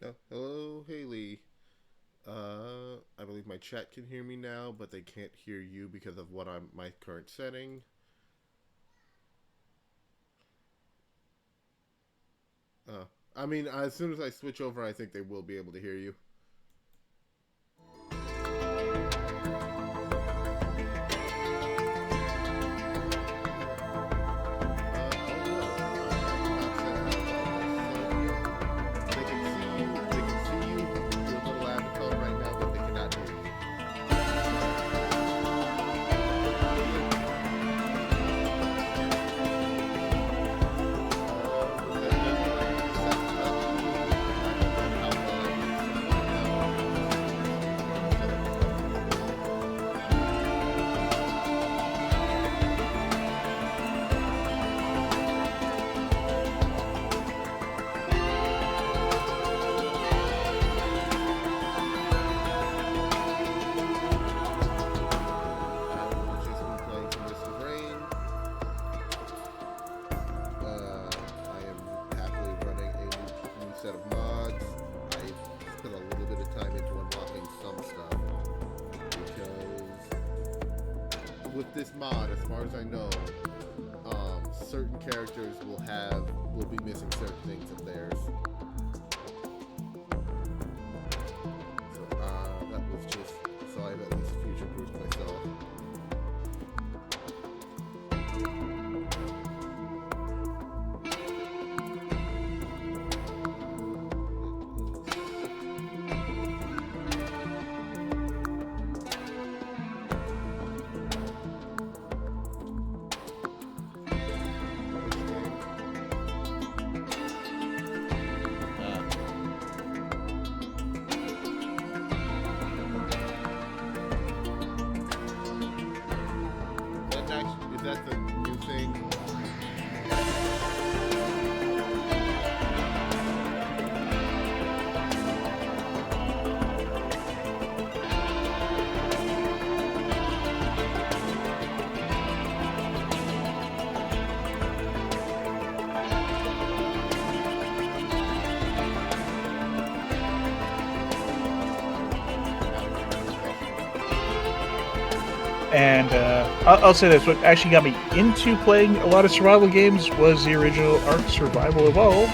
Hello, Haley. I believe my chat can hear me now, but they can't hear you because of what I'm my current setting. Uh, I mean, as soon as I switch over, I think they will be able to hear you. Oh no, I have not set that up on my phone yet. They can see you, your little avatar right now, but they cannot hear you. That doesn't let me set it up. I don't know how well I can set it up now. Let me set up a couple of things. I will just be playing some Mist of Rain. I am happily running a new set of mods. I've put a little bit of time into unlocking some stuff because with this mod, as far as I know, certain characters will be missing certain things of theirs. So that was just so I've at least future proofed myself. Which game? That's actually is that the new thing? I don't remember the question. And I'll say this: what actually got me into playing a lot of survival games was the original Ark Survival Evolved.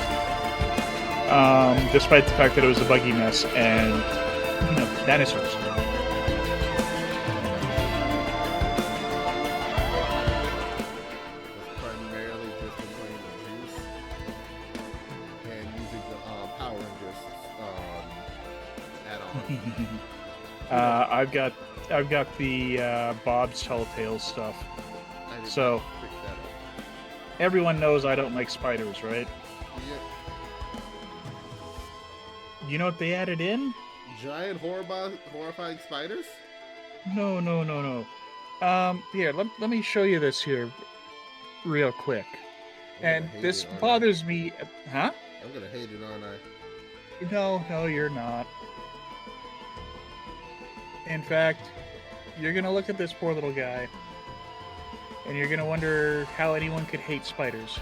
Despite the fact that it was a buggy mess and dinosaurs. Was primarily just been playing with juice and using the power rangers add-on. Who knows? I've got the Bob's Telltale stuff. I did not So pick that up. everyone knows I don't like spiders, right? Yeah, You know what they added in? giant horrifying spiders. No, no, no, no. Here, let me show you this here real quick. I'm gonna And hate this it, aren't I? bothers me. Huh? I'm gonna hate it, aren't I? No, no, you're not. In fact, you're gonna look at this poor little guy, and you're gonna wonder how anyone could hate spiders.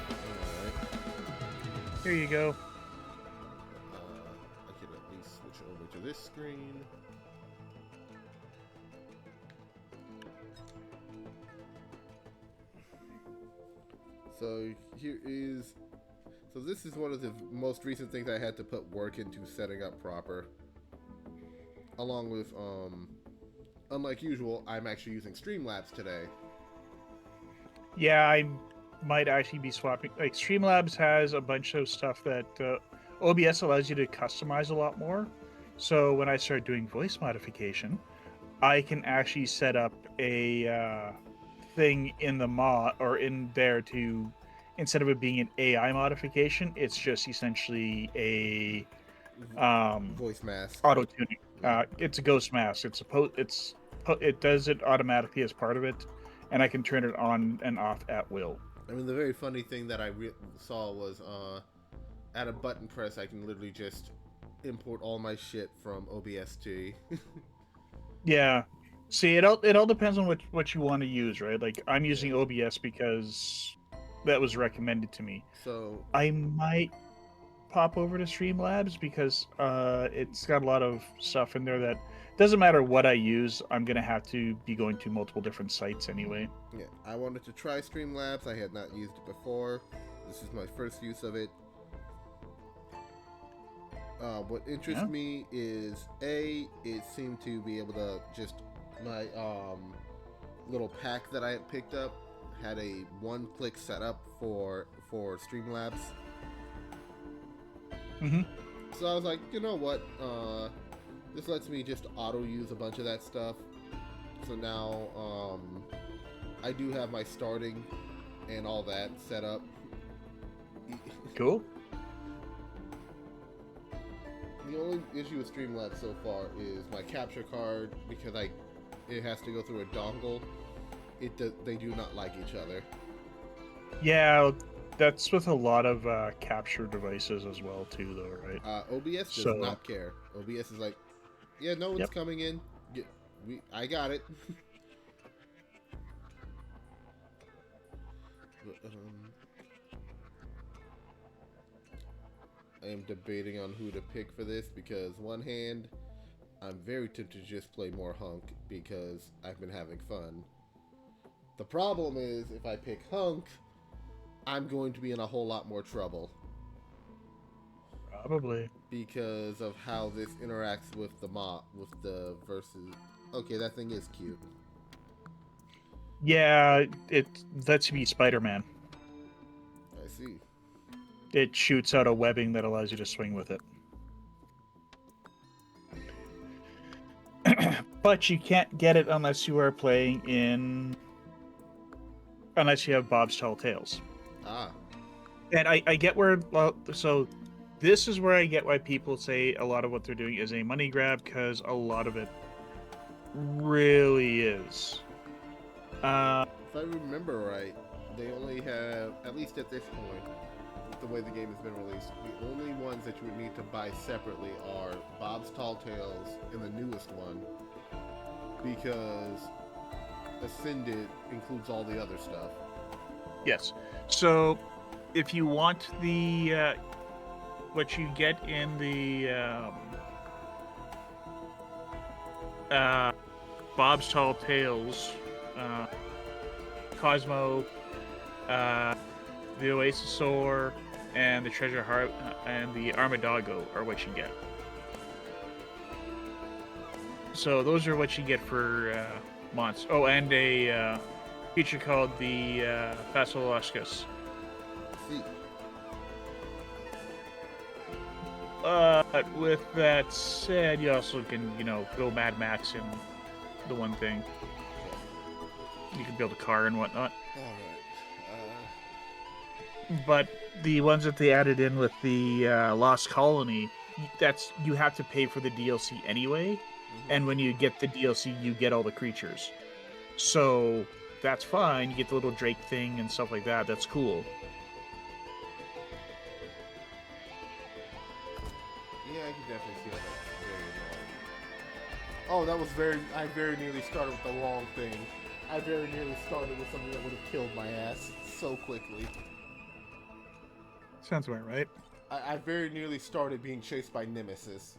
All right. Here you go. I can at least switch over to this screen. So here is. So this is one of the most recent things I had to put work into setting up proper. Along with, unlike usual, I'm actually using Streamlabs today. Yeah, I might actually be swapping. Like Streamlabs has a bunch of stuff that OBS allows you to customize a lot more. So when I start doing voice modification, I can actually set up a thing in the mod or in there to, instead of it being an AI modification, it's just essentially a Voice mask. auto tuning. Yeah. It's a ghost mask. It does it automatically as part of it, and I can turn it on and off at will. I mean, the very funny thing that I saw was at a button press, I can literally just import all my shit from OBS. Yeah. See, it all depends on what you want to use, right? Like I'm Yeah. using OBS because that was recommended to me. So I might pop over to Streamlabs because it's got a lot of stuff in there that doesn't matter what I use. I'm gonna have to be going to multiple different sites anyway. yeah, I wanted to try Streamlabs. I had not used it before. This is my first use of it. What interests Yeah. me is it seemed to be able to just my little pack that I had picked up had a one-click setup for Streamlabs. Mm-hmm. So I was like, you know what? This lets me just auto use a bunch of that stuff. So now I do have my starting and all that set up. Cool. The only issue with Streamlabs so far is my capture card, because it has to go through a dongle. They do not like each other. Yeah, that's with a lot of capture devices as well, too, though, right? OBS does So- not care. OBS is like, yeah, no one's Yep. coming in. I got it. But, I am debating on who to pick for this, because one hand, I'm very tempted to just play more Hunk because I've been having fun. The problem is, if I pick Hunk, I'm going to be in a whole lot more trouble Probably. because of how this interacts with the versus. Okay, that thing is cute. Yeah, it lets you be Spider-Man. I see. It shoots out a webbing that allows you to swing with it. But you can't get it unless you are playing unless you have Bob's Tall Tales. Ah, And I get where, so this is where I get why people say a lot of what they're doing is a money grab, because a lot of it really is. if I remember right, they only have, at least at this point, with the way the game has been released, the only ones that you would need to buy separately are Bob's Tall Tales and the newest one, because Ascended includes all the other stuff. Yes. So if you want the what you get in the Bob's Tall Tales, Cosmo, the Oasis and the Treasure Heart and the Armadago are what you get. So those are what you get for months. Oh, and a feature called the Basiliscus. See, But with that said, you also can, go Mad Max in the one thing. You can build a car and whatnot. alright. But the ones that they added in with the Lost Colony, you have to pay for the DLC anyway. And when you get the DLC, you get all the creatures. So that's fine. You get the little Drake thing and stuff like that. That's cool. Yeah, I can definitely see how that's very annoying. Oh, that was I very nearly started with the wrong thing. I very nearly started with something that would have killed my ass so quickly. Sounds about right. I very nearly started being chased by Nemesis.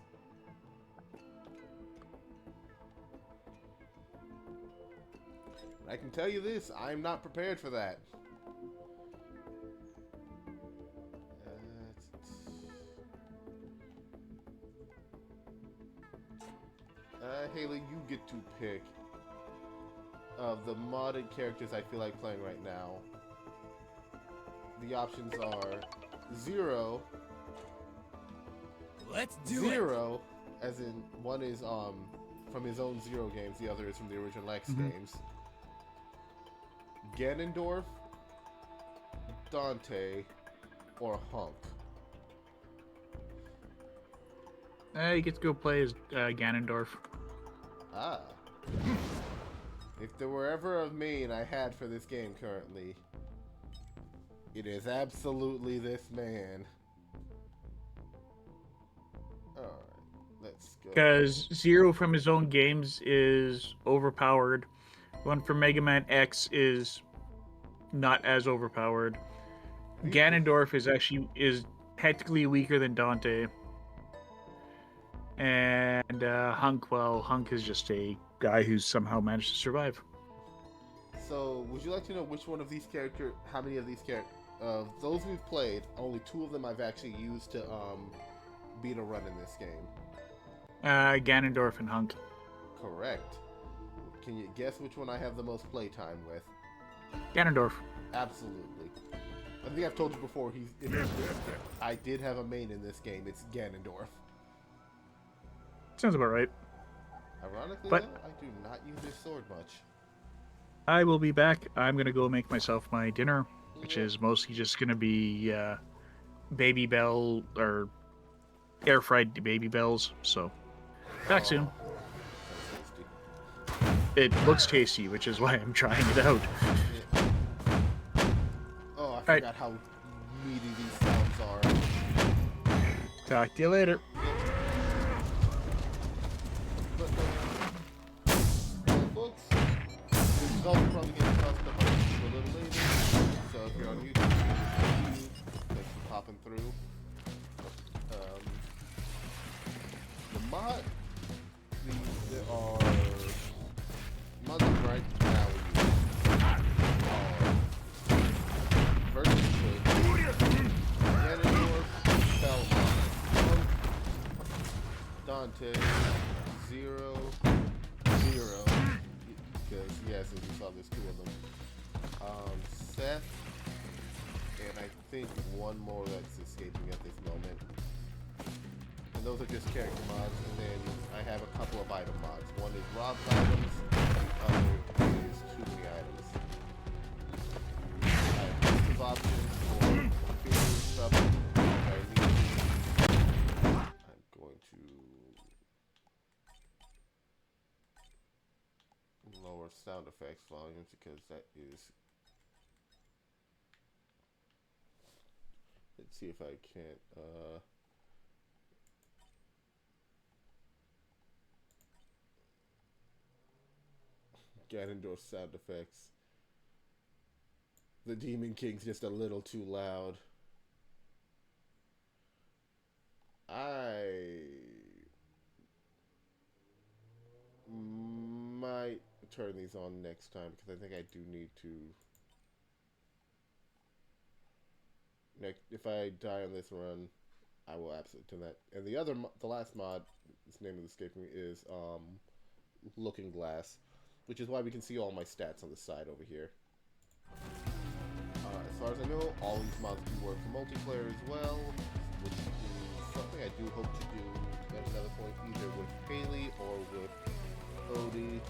I can tell you this, I'm not prepared for that. Haley, you get to pick of the modded characters I feel like playing right now. The options are Zero. Let's do it. Zero, as in one is from his own Zero games, the other is from the original X games. Ganondorf, Dante, or Hunk. You get to go play as Ganondorf. Ah. If there were ever a main I had for this game currently, it is absolutely this man. Alright, let's go. Because Zero from his own games is overpowered. One from Mega Man X is not as overpowered. Ganondorf is technically weaker than Dante, and Hunk. Well, Hunk is just a guy who's somehow managed to survive. So, would you like to know which one of these characters, how many of these characters, those we've played, only 2 of them I've actually used to beat a run in this game? Ganondorf and Hunk. Correct. Can you guess which one I have the most playtime with? Ganondorf. Absolutely. I think I've told you before. I did have a main in this game. It's Ganondorf. Sounds about right. Ironically, but though, I do not use this sword much. I will be back. I'm gonna go make myself my dinner, which is mostly just gonna be baby bell or air fried baby bells. So back soon. It looks tasty, which is why I'm trying it out. Oh, I forgot how meaty these sounds are. Talk to you later. Folks, this is also probably getting tossed up on YouTube a little later. So if you're on YouTube, thanks for popping through. The mod, there are mods right now versus Ganondorf, Belmont, Dante, Zero, because yes, as you saw, there's 2 of them. Seth, and I think one more that's escaping at this moment. And those are just character mods, and then I have a couple of item mods. One is Rob's items, the other is Too Many items. I have lots of options for configuring stuff if I need to. I'm going to lower sound effects volumes because that is... Let's see if I can't... Ganondorf sound effects. The Demon King's just a little too loud. I might turn these on next time because I think I do need to. If I die on this run, I will absolutely do that. And the last mod, its name is escaping me, is Looking Glass, which is why we can see all my stats on the side over here. As far as I know, all these mods do work for multiplayer as well, which is something I do hope to do at another point, either with Haley or with Odie.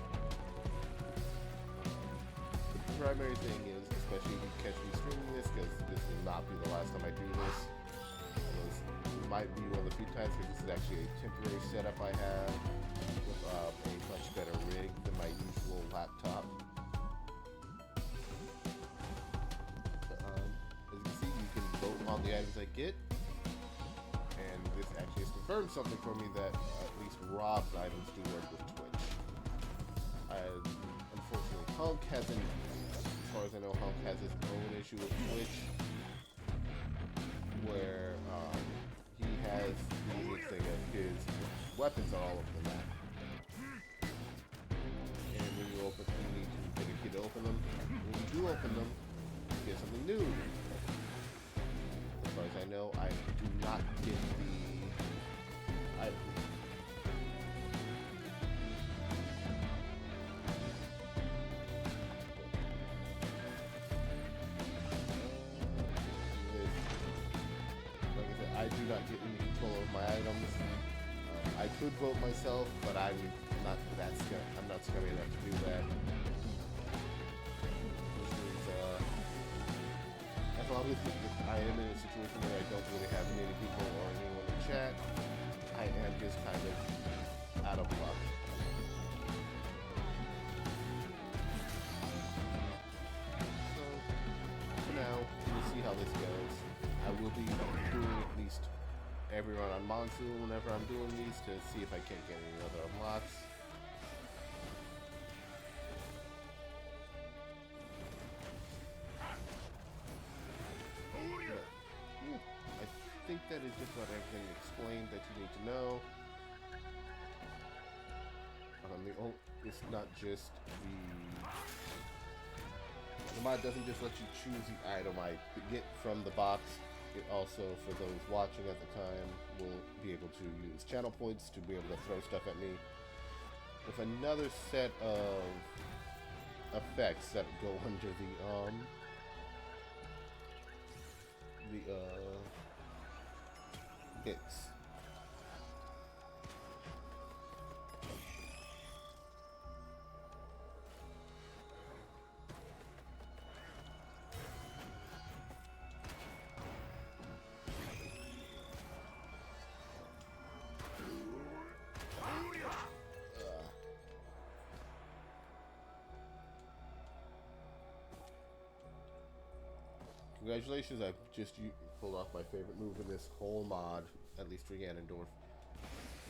The primary thing is, especially if you catch me streaming this, because this will not be the last time I do this. It might be one of the few times, because this is actually a temporary setup I have with a much better rig than my usual laptop. As you can see, you can vote on the items I get, and this actually has confirmed something for me that at least Rob's items do work with Twitch. Unfortunately, Hunk hasn't, as far as I know, Hunk has his own issue with Twitch, where he has the unique thing of his weapons are all over the map. And when you need to get a kid to open them. When you do open them, you get something new. As far as I know, I do not get the item. Like I said, I do not get any control of my items. I could vote myself, but I'm not scummy enough to do that. Which means, as long as I am in a situation where I don't really have many people or anyone in chat, I am just kind of out of luck. So, for now, we'll see how this goes. I will be doing at least every run on Monsoon whenever I'm doing these to see if I can't get any other unlocks. that is just about everything explained that you need to know. It's not just the mod doesn't just let you choose the item I get from the box. It also, for those watching at the time, will be able to use channel points to be able to throw stuff at me with another set of effects that go under the hits. Congratulations, I've just pulled off my favorite move in this whole mod, at least for Ganondorf,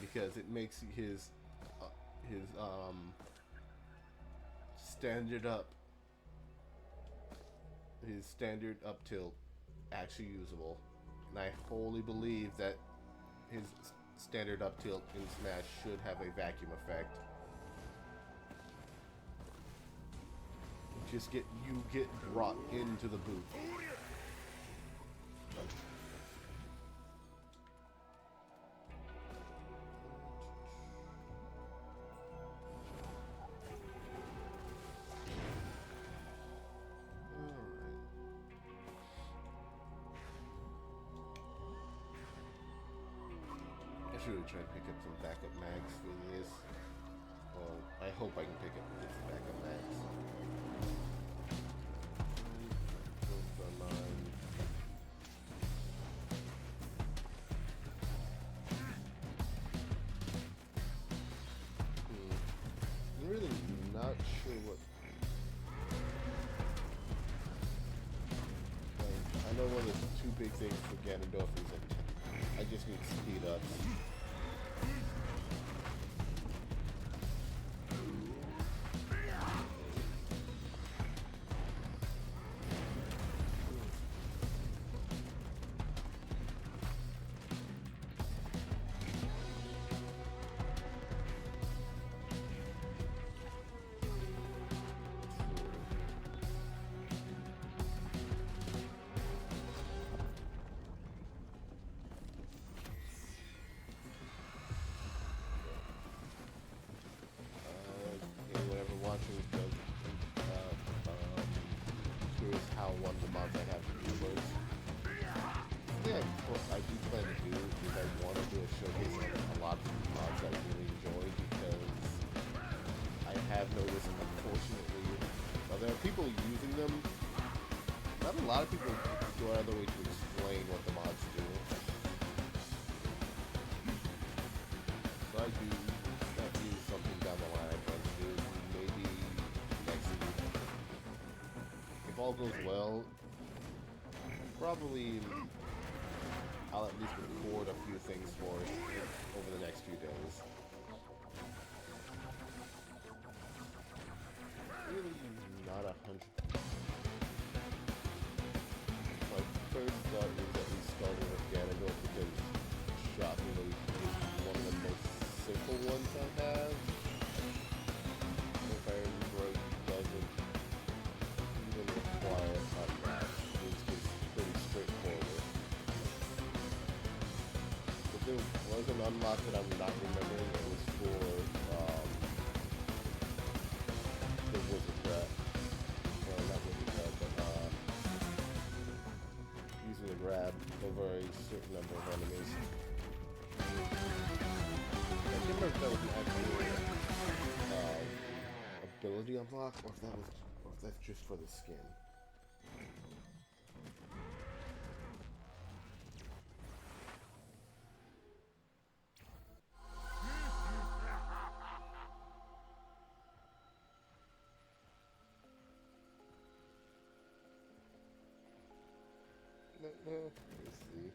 because it makes his standard up tilt actually usable, and I wholly believe that his standard up tilt in Smash should have a vacuum effect. You get brought into the booth. I should really try to pick up some backup mags for this. Well, I hope I can pick up this backup mags. I'm really not sure what. I know one of the two big things for Ganondorf is that I just need speed up. Curious how one of the mods I have works. Yeah, what I do plan to do is I want to do a showcase on a lot of mods that I really enjoy, because I have noticed, unfortunately, while there are people using them, not a lot of people go out of their way to explain what the mods do. So I do that is something down the line I plan to do, maybe next week. If all goes well, probably I'll at least record a few things for it over the next few days. Really not 100. My first thought was that we started with Ganondorf because shockingly it's one of the most simple ones I have. If I remember, it doesn't even require a match. It's just pretty straightforward. But there was an unlock that I'm not remembering. It was for the Wizard Trap. Well, not Wizard Trap, but using the grab over a certain number of enemies. I can't remember if that was an actual ability unlock, or if that's just for the skin. Let's see.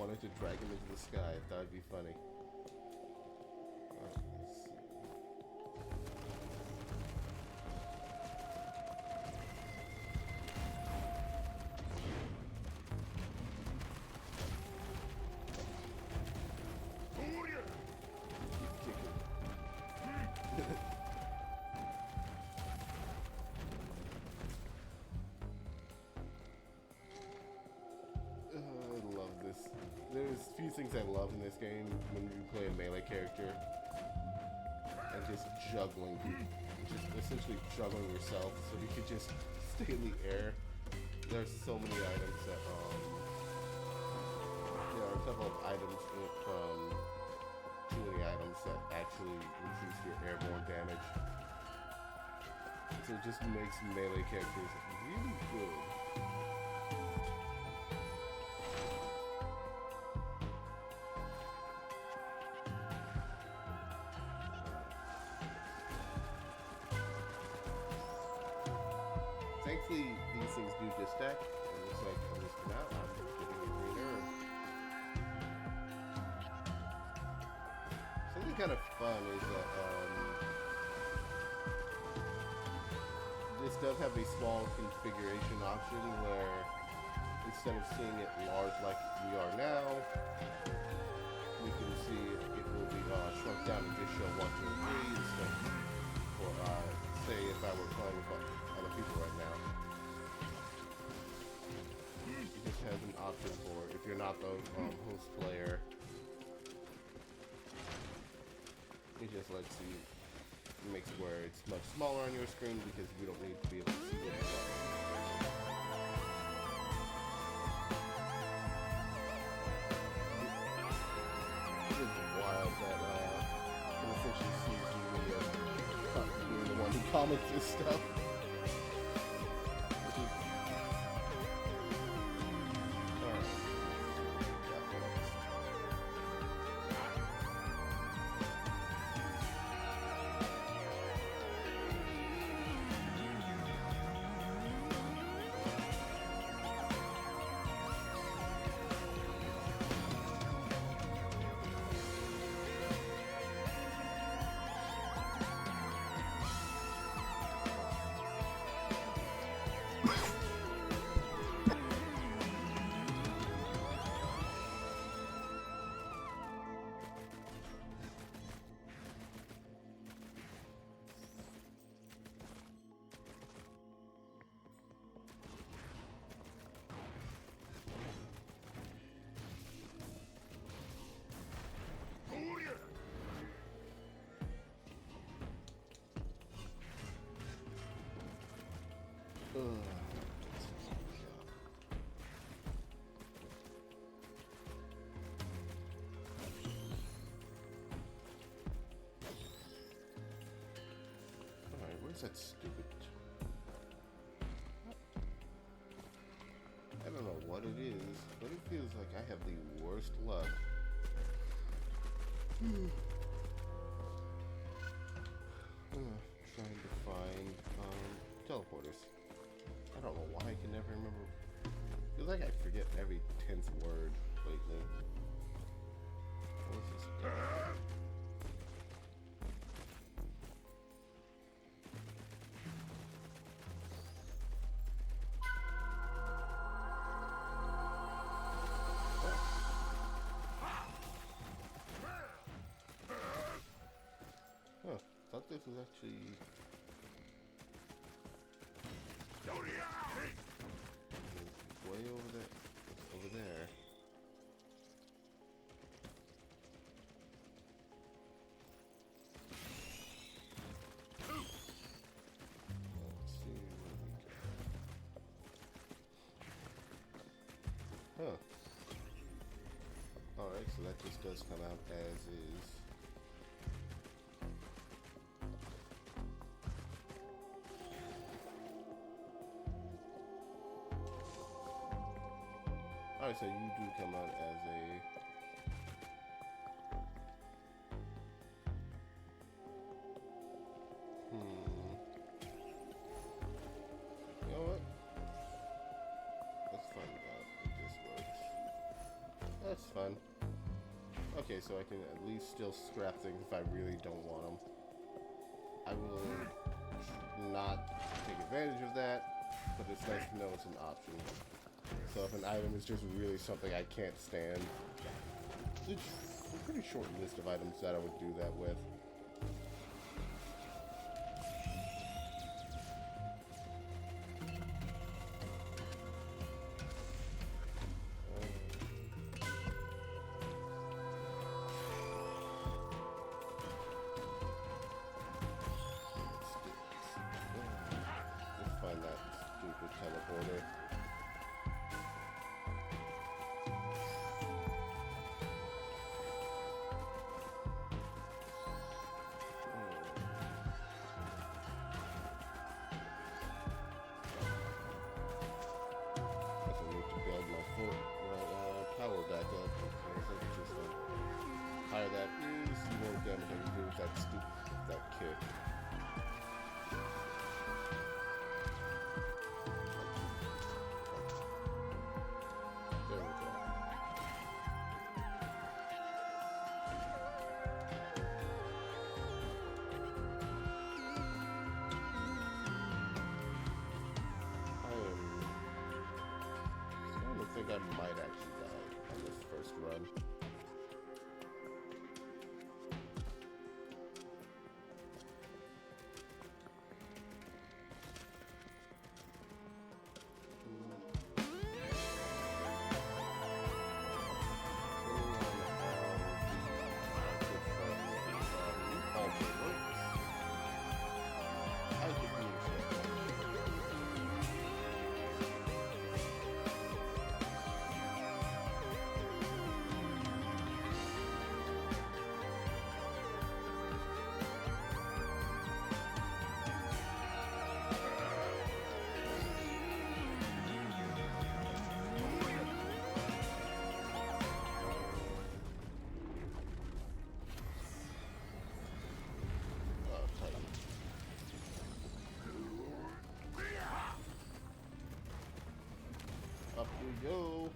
wanted to drag him into the sky. I thought it'd be funny. Alright, let's see. Keep kicking. I love this. There's few things I love in this game when you play a melee character. And just juggling. Just essentially juggling yourself so you could just stay in the air. There's so many items that, there are a couple of items from too many items that actually reduce your airborne damage. So it just makes melee characters really good. Thankfully, these things do just stack. It looks like, at least for now, I'm getting a green arrow. Something kind of fun is that this does have a small configuration option where instead of seeing it large like we are now, we can see it will be shrunk down and just show 1, 2, and 3 instead. Or say if I were playing with other people right now. It just has an option for if you're not the host player. It just lets you, makes it where it's much smaller on your screen because we don't need to be able to see it. It is wild that it essentially sees you when you're the one who comments this stuff. Which is... Alright. Got next. Alright, where's that stupid... I don't know what it is, but it feels like I have the worst luck. Trying to find teleporters. I don't know why I can never remember. Feels like I forget every 10th word lately. What is this? Huh, thought this was actually... way over there. Over there. Let's see where we go. Huh. Alright, so that just does come out as is. Alright, so you do come out as a... You know what? Let's find out if this works. Let's fun. Okay, so I can at least still scrap things if I really don't want them. I will not take advantage of that, but it's nice to know it's an option. So if an item is just really something I can't stand, it's a pretty short list of items that I would do that with. Just find that stupid teleporter. Guess I need to build my power back up. Just higher that is, the more damage I can do with that kick. There we go. I think I might actually die on this first run. Up we go.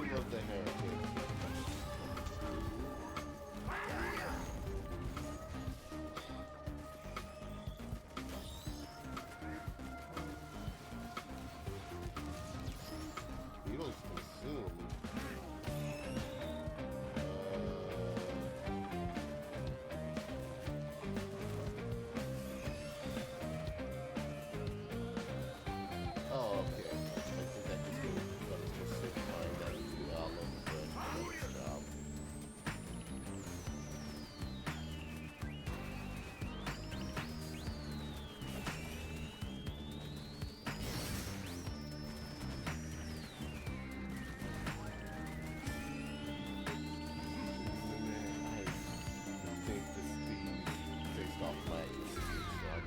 Of the heritage. Beetles consumed. Oh, okay. I think that just goes just sit behind that and do all of the job. I think the speed based off my speed, so I'm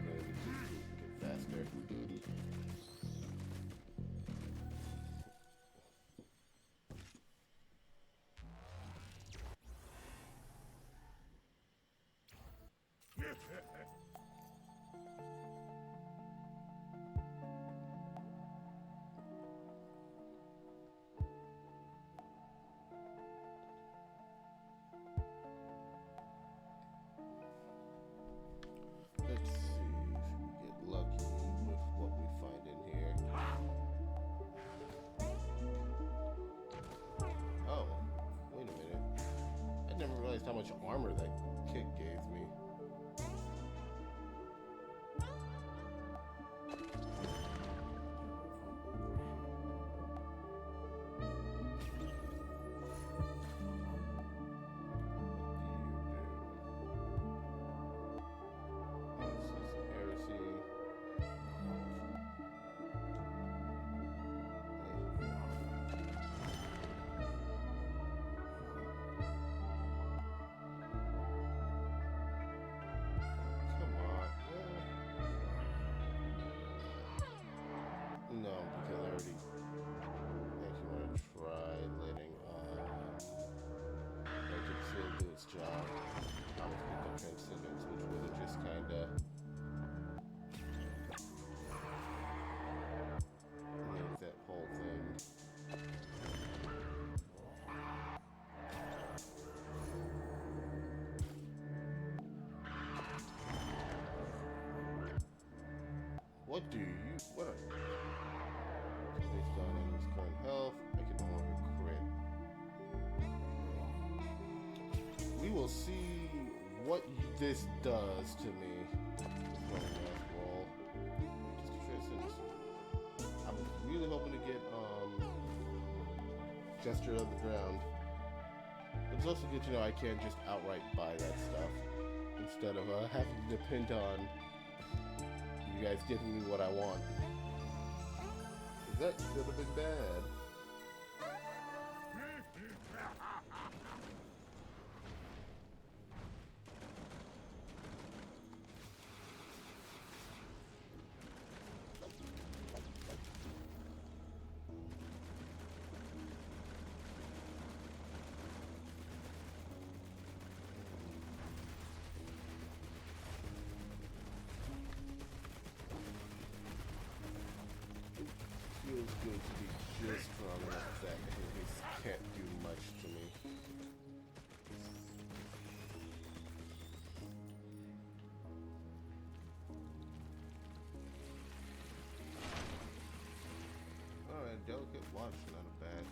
going to get faster. Let's see if we get lucky with what we find in here. Oh, wait a minute. I never realized how much armor that kick gave me. No, because I already actually want to try letting Magic Shield do its job. Almost picked up Transcendence, which would have just kind of that whole thing. What do you? What are based on his current health? I can no longer crit. We will see what this does to me. With my last roll. Just a Transcendence. I'm really hoping to get Gesture of the Ground. But it's also good to know I can't just outright buy that stuff instead of having to depend on you guys giving me what I want. That could have been bad. Feels good to be just strong enough that enemies can't do much to me. Alright, Delicate Watch, not a bad.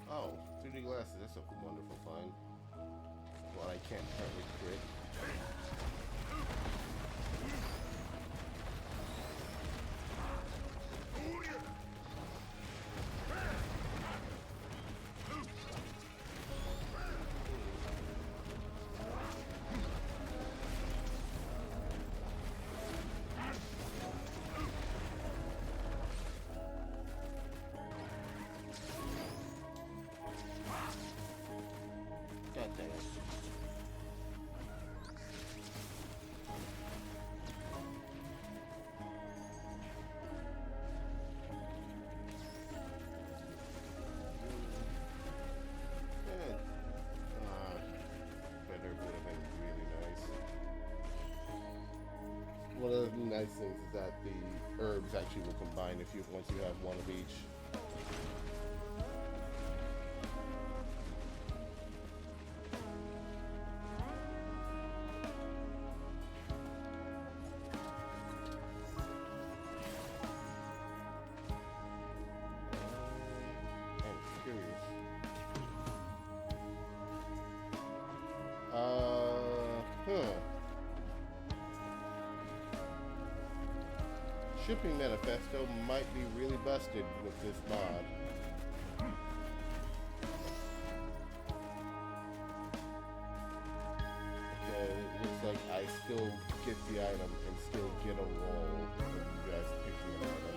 Oh, 3D glasses, that's a wonderful find. Well, I can't currently crit. God dang it. Better would have been really nice. One of the nice things is that the herbs actually will combine if you once you have one of each. Shipping manifesto might be really busted with this mod. Okay, it looks like I still get the item and still get a roll of you guys picking an item.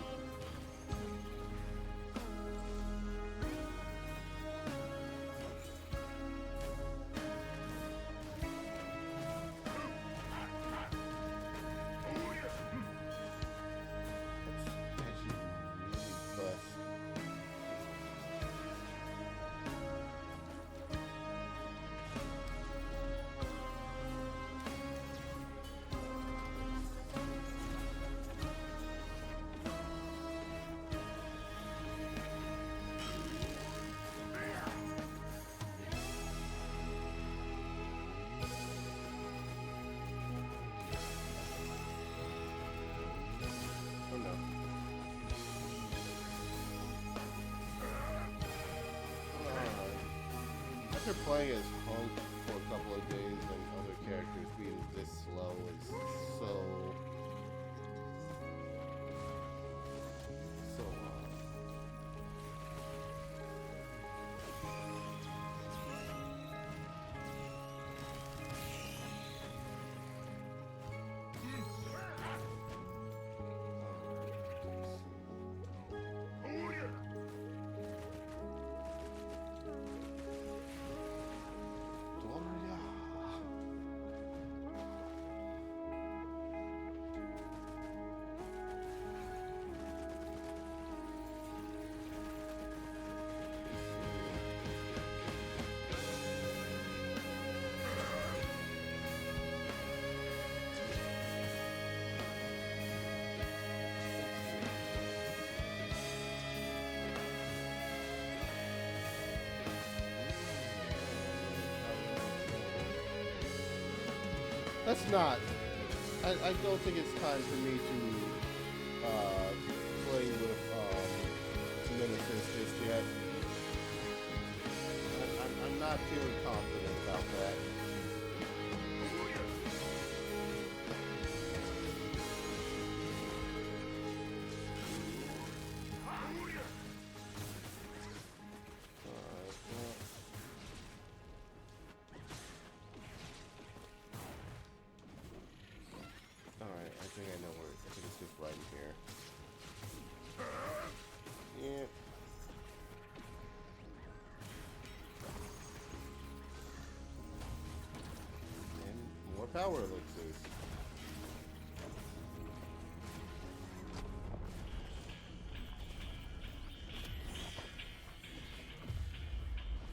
After playing as Hunk for a couple of days and other characters being this slow is so That's not. I don't think it's time for me to play with Nemesis just yet. I'm not feeling confident about that. Alright, I think I know where I think it's just right here. Yeah. And more power elixirs.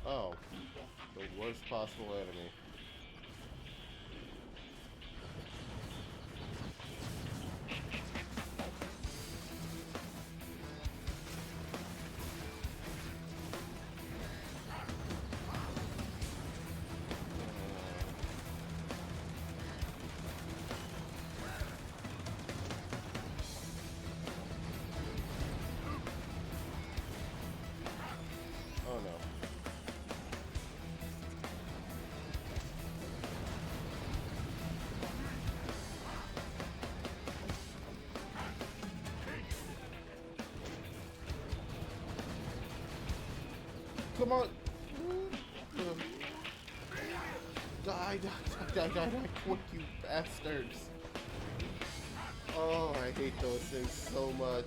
Oh, the worst possible enemy. Oh no. Come on! Die, quick, you bastards! Oh, I hate those things so much.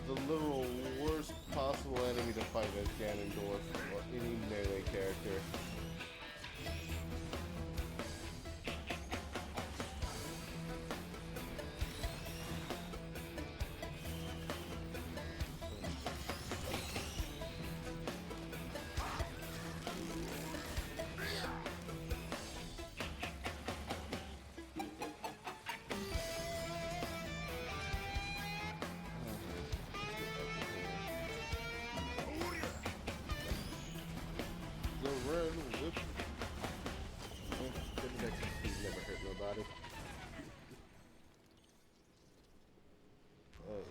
The literal worst possible enemy to fight as Ganondorf or any melee character. The red whip. Never hurt nobody. Oh.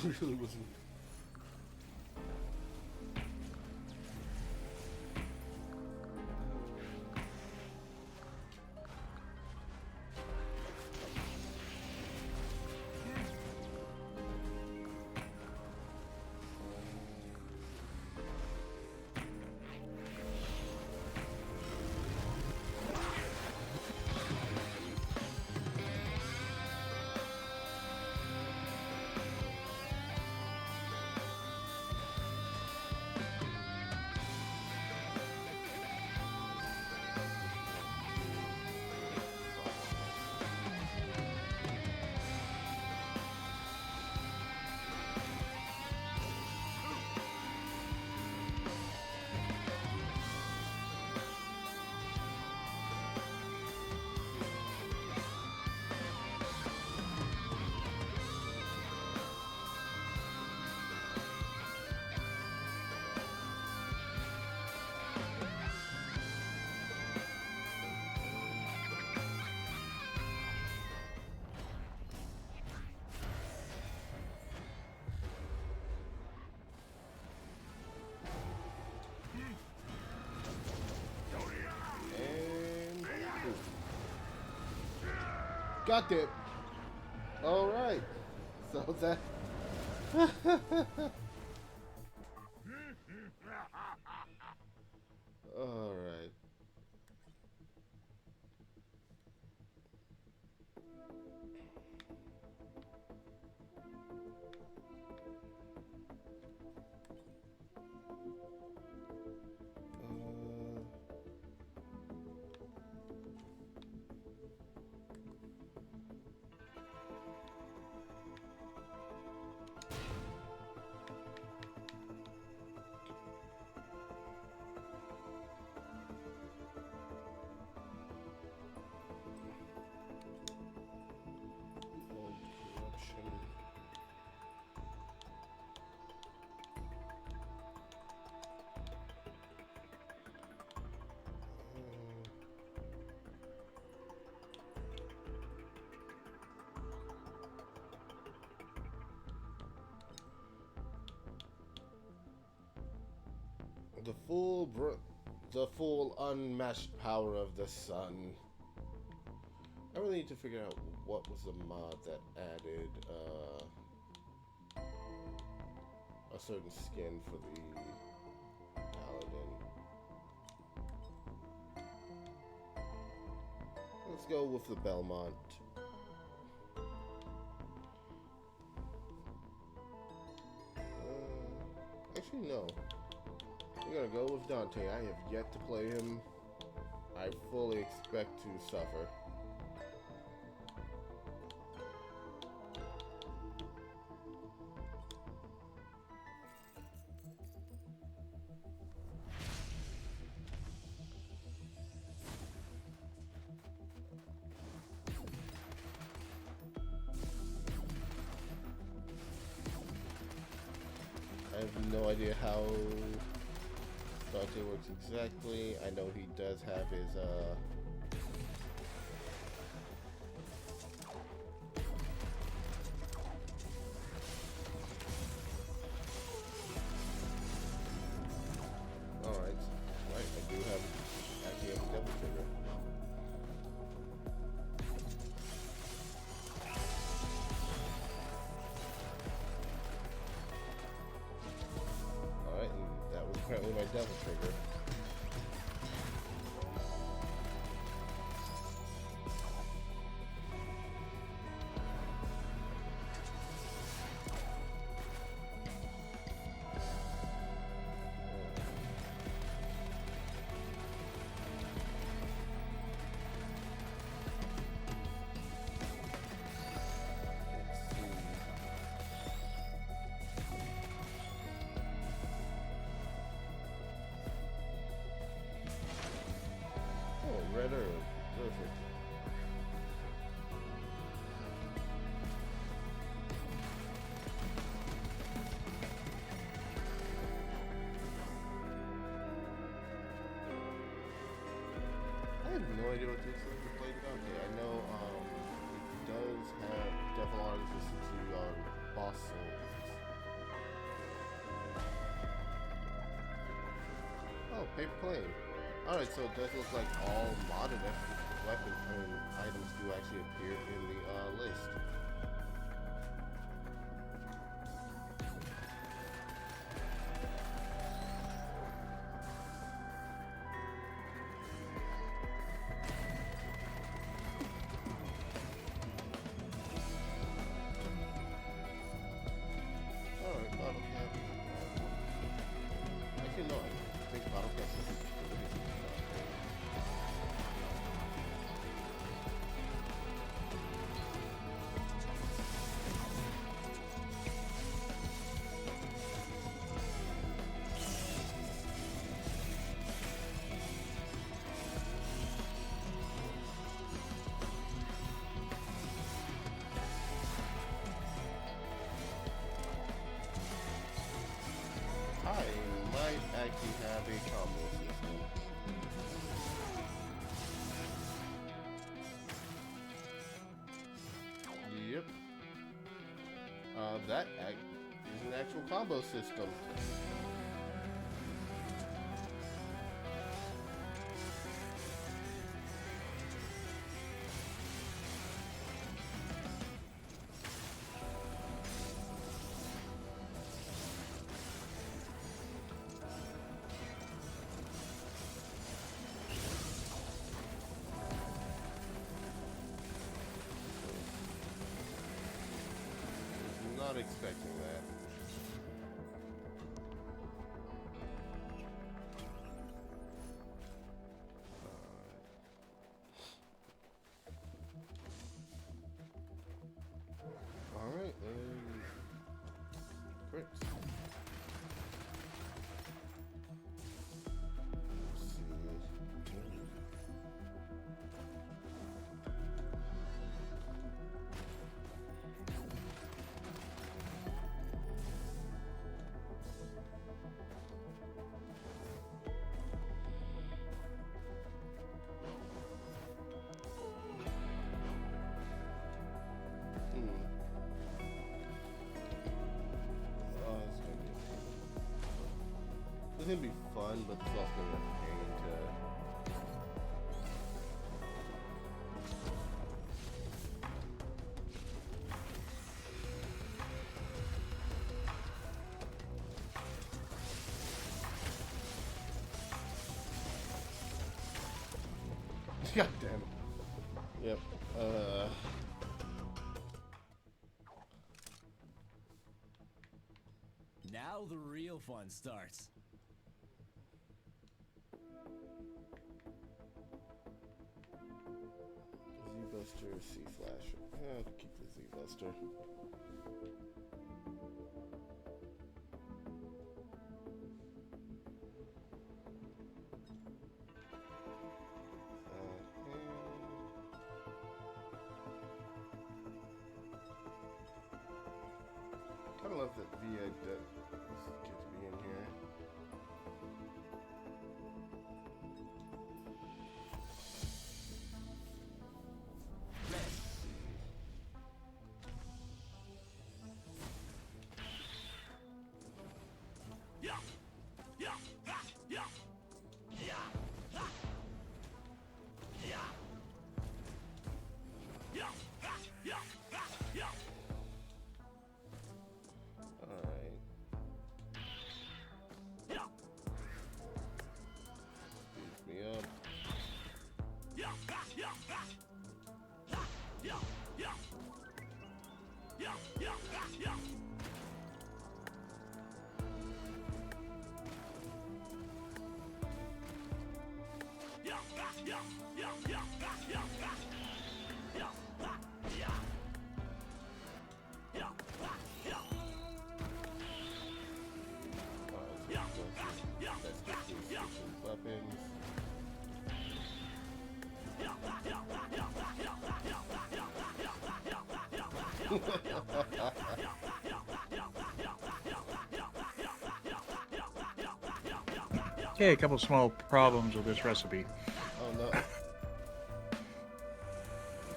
really wasn't. And got it. All right. So that. All right. Corruption. The full unmatched power of the sun. I really need to figure out what was the mod that added a certain skin for the paladin. Let's go with the Belmont. Actually, no. We're gonna go with Dante. I have yet to play him. I fully expect to suffer. I have no idea how Dante works exactly. I know he does have his alright. Right, I do have actually have a double trigger. Alright, and that was apparently my devil trigger. Red herb. Perfect. I have no idea what to expect to play Dante. I know he does have Devil Arms resistance to boss souls. Oh, paper plane. Alright, so it does look like all modded weapons and items do actually appear in the list. Alright, bottle cap. Actually, no, I think bottle cap is I might actually have a combo system. Yep. That is an actual combo system. Not expecting that. Alright, great. Let's see. It's gonna be fun, but it's also gonna be a pain to. God damn it. Yep. Now the real fun starts. Z-Buster, C-Flash. I'll keep the Z-Buster. Kind of love that VA get to be in here. Alright. Speeds me up. Let's get these weapons. Okay, a couple small problems with this recipe. Oh no.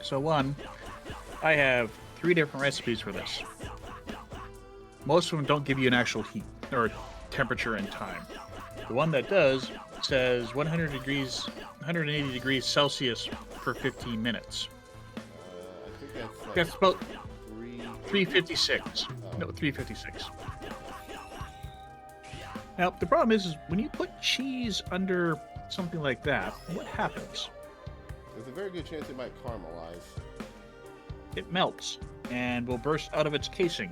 So one, I have 3 different recipes for this. Most of them don't give you an actual heat or temperature and time. The one that does says 180 degrees Celsius for 15 minutes. I think that's like That's about 3. 356. Oh. No, 356. Now, the problem is when you put cheese under something like that, what happens? There's a very good chance it might caramelize. It melts and will burst out of its casing.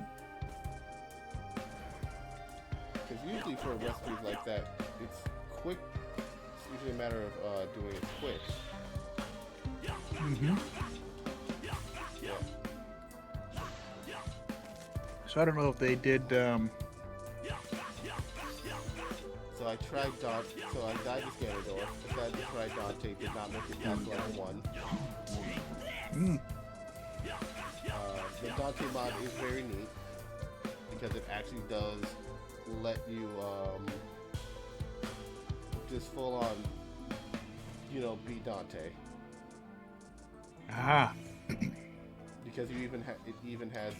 Because usually for recipes like that, it's quick. It's usually a matter of doing it quick. Mm-hmm. Yeah. So I don't know if they did. So I tried Dante. So I died to Ganondorf. Decided to try Dante. Did not make it past level 1. The Dante mod is very neat because it actually does let you just full on, be Dante. Ah. Because you even it even has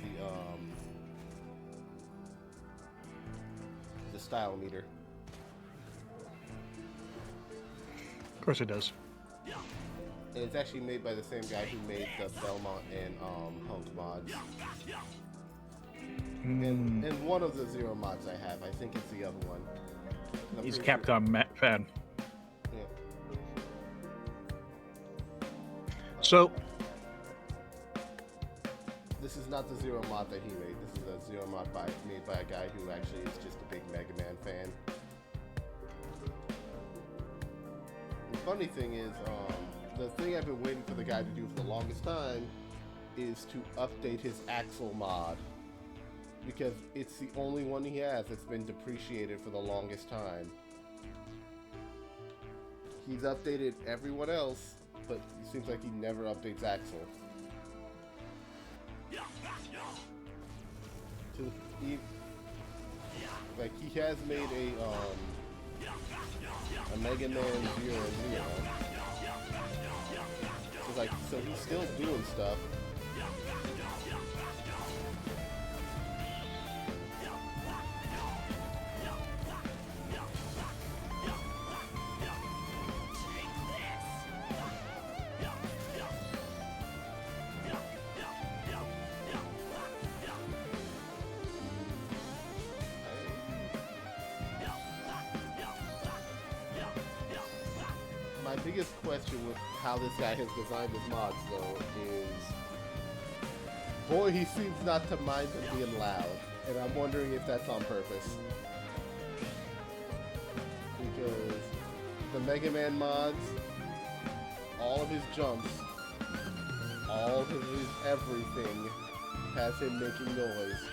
the style meter. Of course it does. And it's actually made by the same guy who made the Belmont and Hunk mods. And one of the Zero mods I have, I think it's the other one. I'm He's a pretty Capcom fan. Yeah. So, This is not the Zero mod that he made. This is a Zero mod made by a guy who actually is just a big Mega Man fan. The funny thing is, the thing I've been waiting for the guy to do for the longest time is to update his Axel mod. Because it's the only one he has that's been depreciated for the longest time. He's updated everyone else, but it seems like he never updates Axel. He has made a Mega Man 0. So he's still doing stuff. My biggest question with how this guy has designed his mods, though, is boy, he seems not to mind them being loud, and I'm wondering if that's on purpose. Because the Mega Man mods, all of his jumps, all of his everything has him making noise.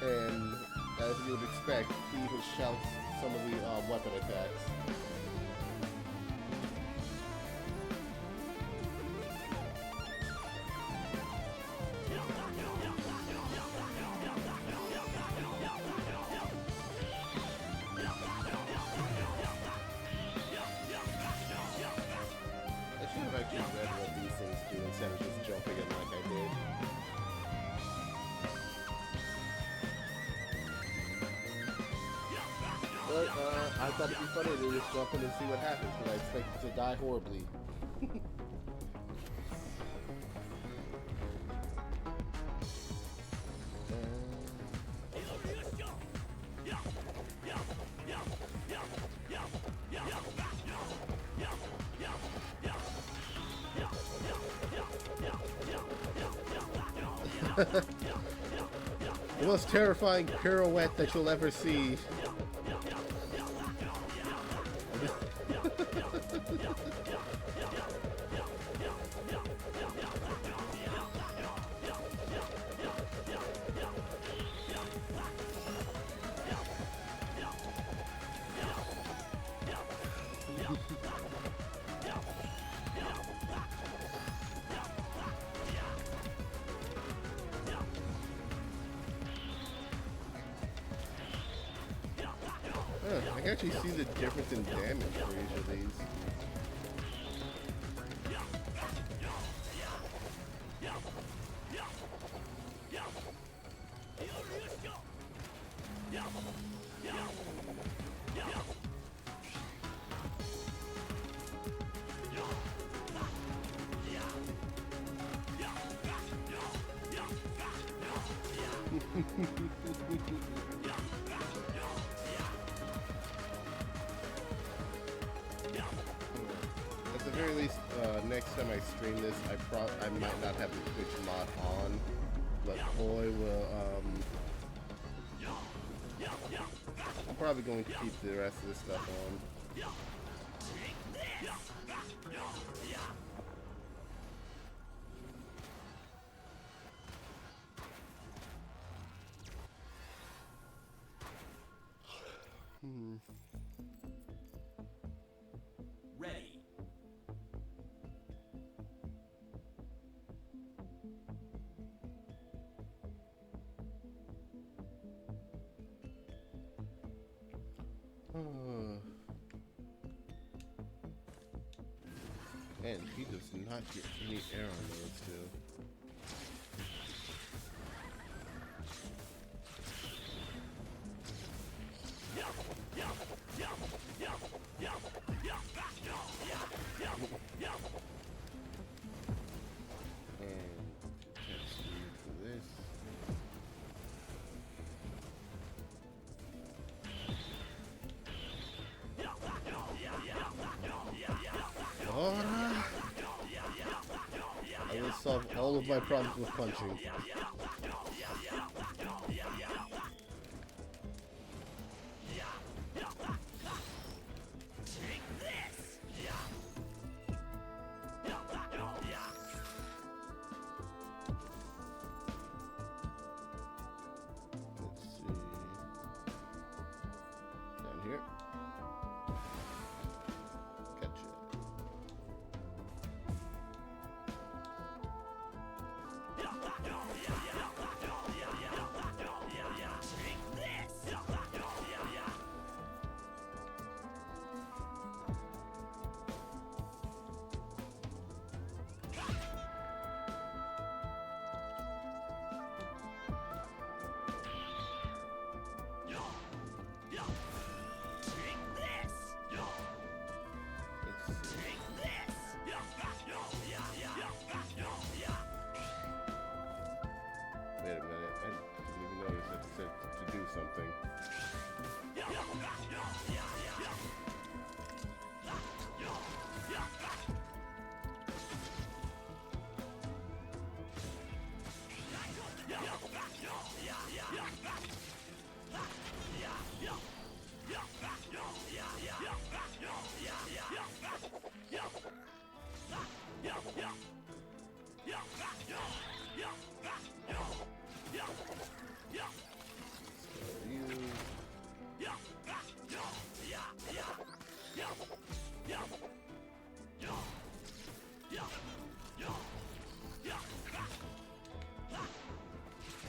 And as you would expect, he even shouts some of the weapon attacks. I should have actually read what these things do instead of just jumping in like I did. But I thought it'd be funny to just jump in and see what happens, because I expected to die horribly. The most terrifying pirouette that you'll ever see. I can actually see the difference in damage for each of these. At the very least, next time I stream this, I might not have the Twitch mod on, but boy will I'm probably going to keep the rest of this stuff on. Ready. And he does not get any air on those two. And test speed for this. I will solve all of my problems with punching. Let's see. Down here. Gotcha. Let's see. Wait a minute, I didn't even notice it said to do something.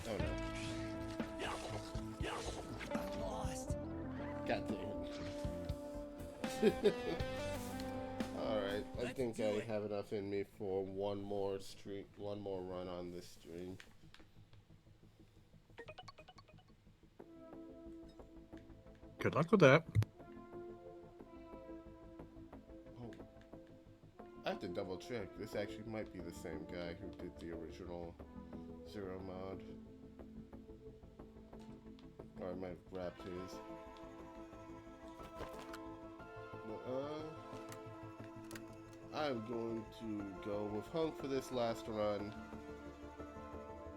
Oh no. Lost. God damn it. Alright, I Let's think do I it. have enough in me for one more run on this stream. Good luck with that. Oh. I have to double check. This actually might be the same guy who did the original Zero mod. Or I might have grabbed his. But, I'm going to go with Hunk for this last run.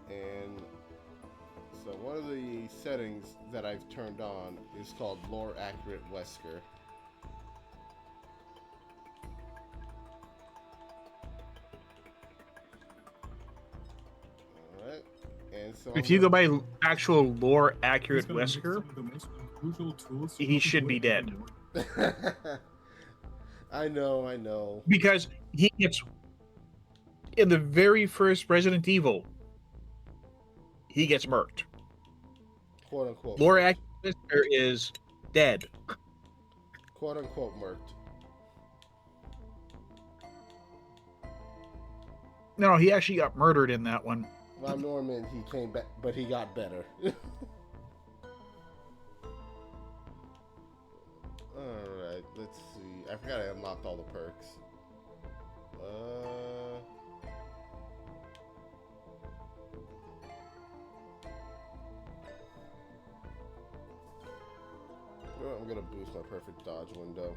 And so one of the settings that I've turned on is called Lore Accurate Wesker. Alright. And so If you go by actual lore He's accurate gonna mix Wesker, some of the most unusual tools he should be dead. I know. because he gets in the very first Resident Evil, he gets murked. Quote unquote. Lore murked. accurate Wesker is dead. Quote unquote murked. No, he actually got murdered in that one. Von Norman, he came back, but he got better. Alright, let's see. I forgot I unlocked all the perks. I'm gonna boost my perfect dodge window.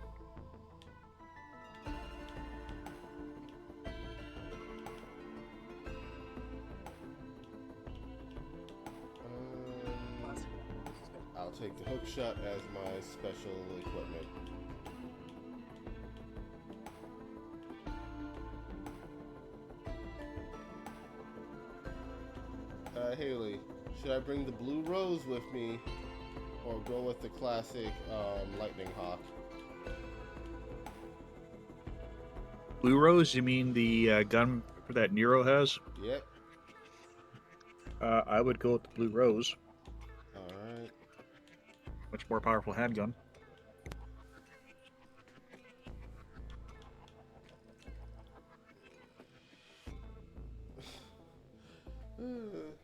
I'll take the hook shot as my special equipment. Haley, should I bring the blue rose with me or go with the classic lightning hawk? Blue Rose, you mean the gun that Nero has? Yep. I would go with the Blue Rose. Alright. Much more powerful handgun. Alright.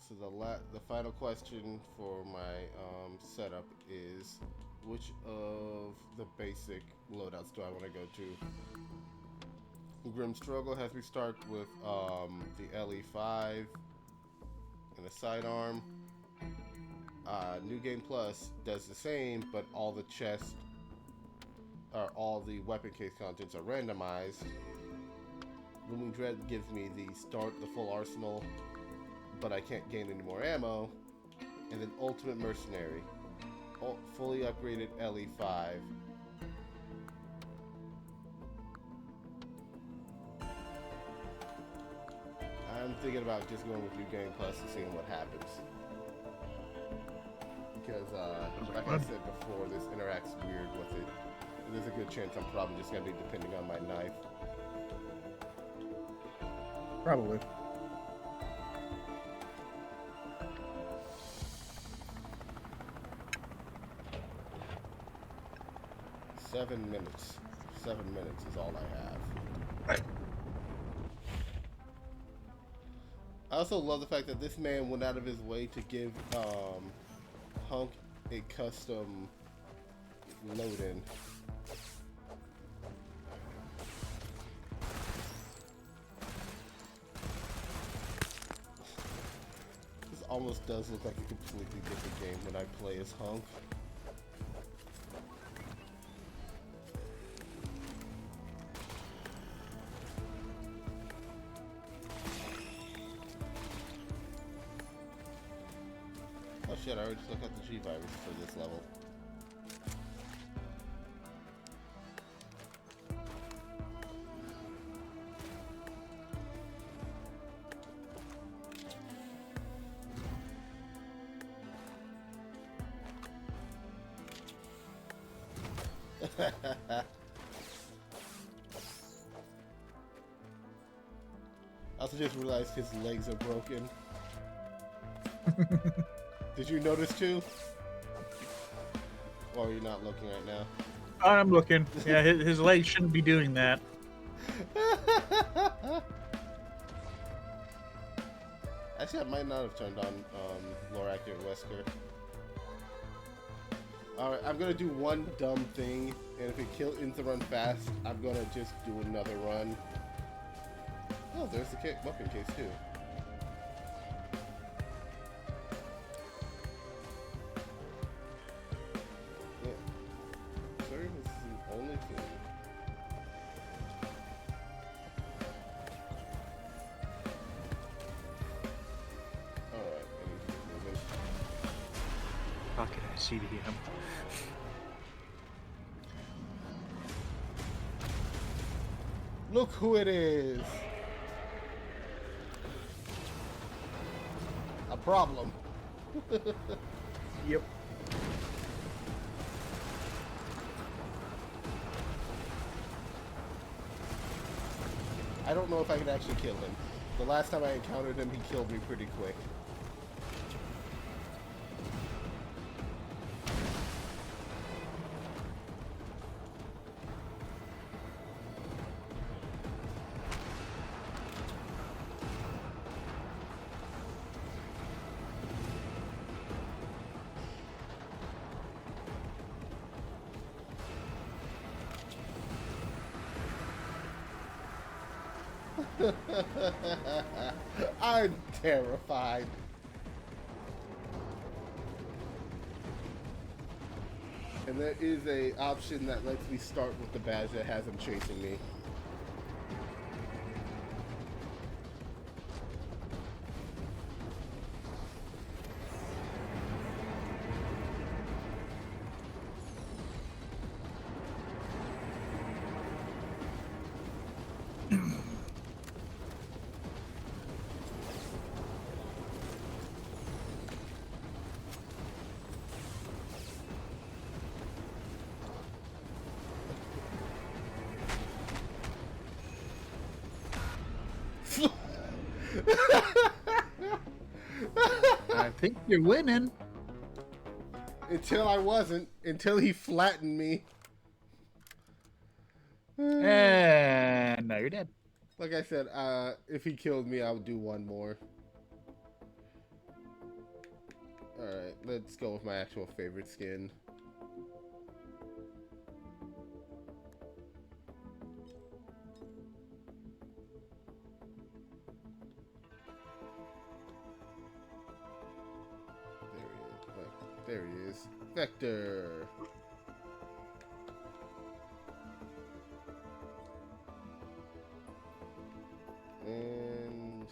So the final question for my setup is, which of the basic loadouts do I want to go to? Grim Struggle has me start with the LE5 and a sidearm. New Game Plus does the same, but all the chest or all the weapon case contents are randomized. Looming Dread gives me the full arsenal, but I can't gain any more ammo. And then Ultimate Mercenary, fully upgraded LE5. I'm thinking about just going with New Game Plus and seeing what happens. Because, like I said before, this interacts weird with it. There's a good chance I'm probably just going to be depending on my knife. Probably. Seven minutes. 7 minutes is all I have. I also love the fact that this man went out of his way to give Hunk a custom load-in. This almost does look like a completely different game when I play as Hunk. Oh shit, I already took out the G-Virus for this level. I also just realized his legs are broken. Did you notice too? Or are you not looking right now? I'm looking. Yeah, his legs shouldn't be doing that. Actually, I might not have turned on Lorak and Wesker. Alright, I'm gonna do one dumb thing, and if it ends the run fast, I'm gonna just do another run. Oh, there's the weapon case too. Yeah. Sorry, this is the only thing. Alright, I need to get moving. Pocket CDM. Look who it is! A problem. Yep. I don't know if I can actually kill him. The last time I encountered him, he killed me pretty quick. I'm terrified. And there is a option that lets me start with the badge that has him chasing me. I think you're winning. Until I wasn't. Until he flattened me. And now you're dead. Like I said, if he killed me, I would do one more. Alright, let's go with my actual favorite skin. There he is. Vector. And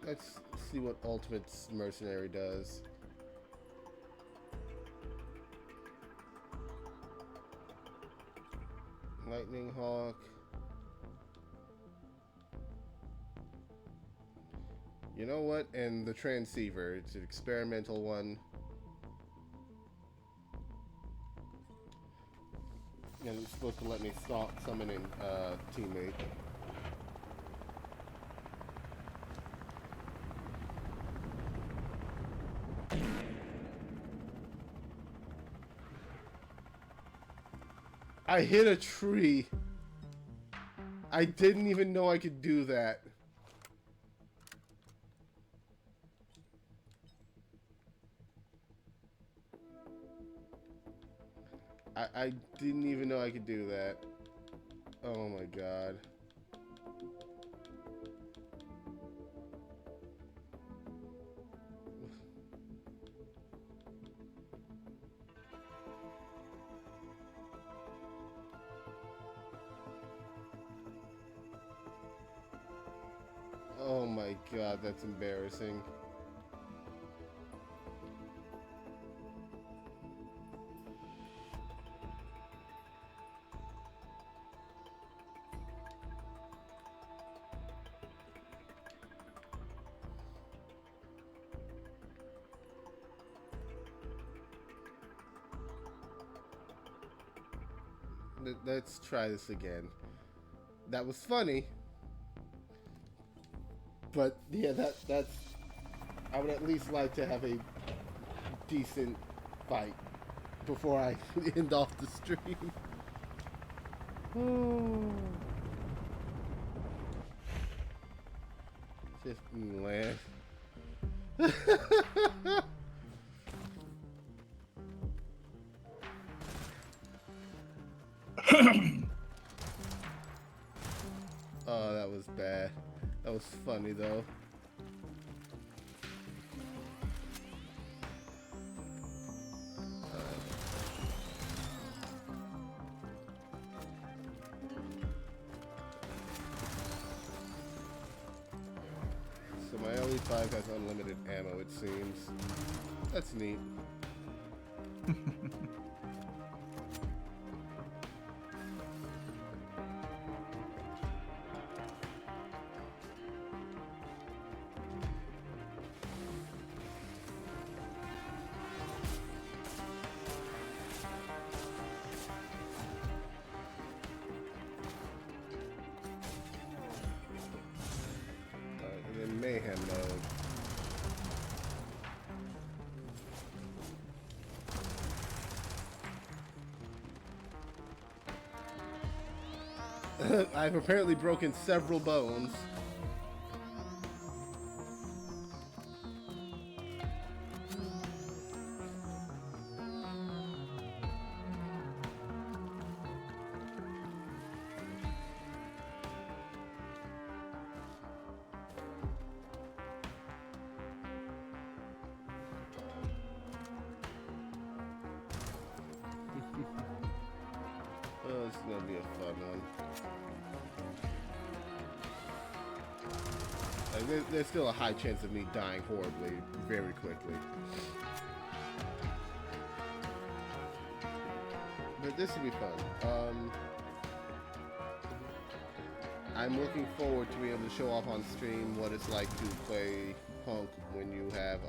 let's see what Ultimate Mercenary does. Lightning Hawk. You know what? And the Transceiver. It's an experimental one. And it's supposed to let me summon in teammate. I hit a tree. I didn't even know I could do that. I didn't even know I could do that. Oh my god. Oh my god, that's embarrassing. Let's try this again. That was funny. But yeah, that's I would at least like to have a decent fight before I end off the stream. Just land. Oh, that was bad. That was funny though. So my LE5 has unlimited ammo, it seems. That's neat. And then mayhem mode. I've apparently broken several bones. one. Like, there's still a high chance of me dying horribly very quickly. But this will be fun. I'm looking forward to being able to show off on stream what it's like to play Punk when you have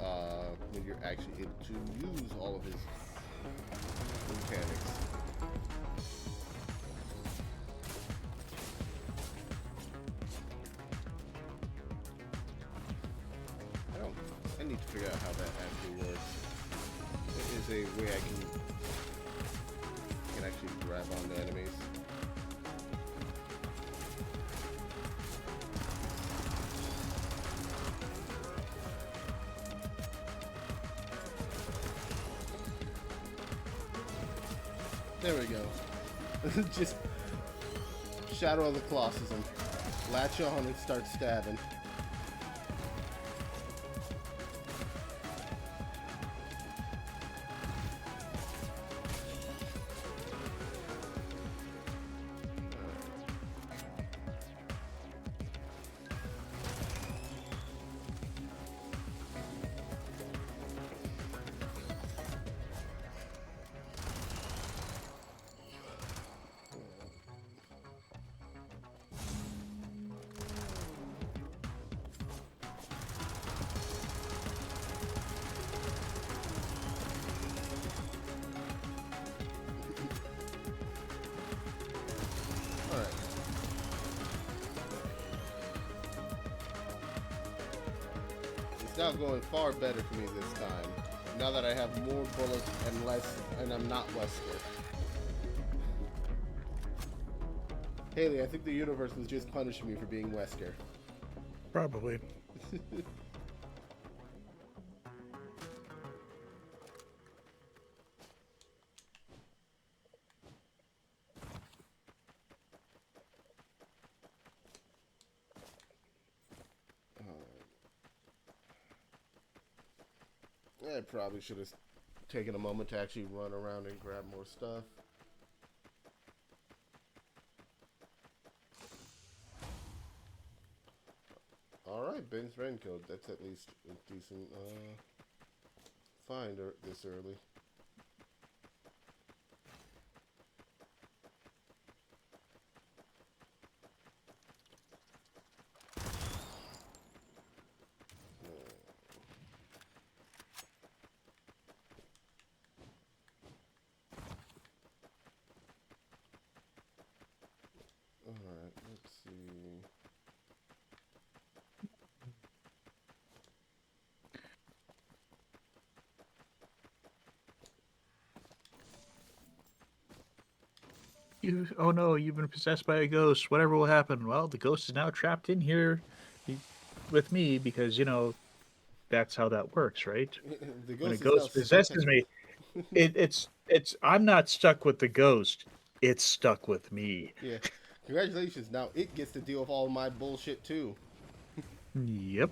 when you're actually able to use all of his mechanics. I need to figure out how that actually works. There is a way I can actually grab onto enemies. There we go. Just Shadow of the Colossus. Latch on and start stabbing. Now going far better for me this time. Now that I have more bullets and less, and I'm not Wesker. Haley, I think the universe was just punishing me for being Wesker. Probably. I probably should have taken a moment to actually run around and grab more stuff. Alright, Ben's raincoat. That's at least a decent find this early. Alright, let's see. Oh no, you've been possessed by a ghost. Whatever will happen? Well, the ghost is now trapped in here with me because, you know, that's how that works, right? The When a is ghost now possesses me, it's I'm not stuck with the ghost. It's stuck with me. Yeah. Congratulations. Now it gets to deal with all my bullshit too. Yep.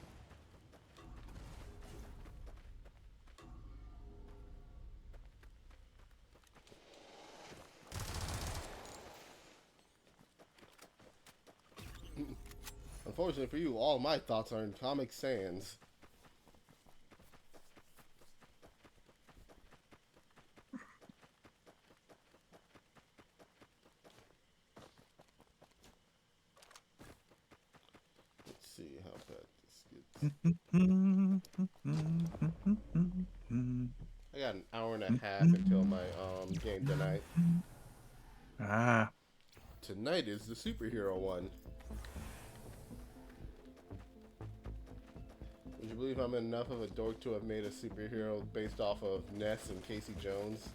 Unfortunately for you, all my thoughts are in Comic Sans. Let's see how bad this gets. I got an hour and a half until my game tonight. Ah. Tonight is the superhero one. Would you believe I'm enough of a dork to have made a superhero based off of Ness and Casey Jones?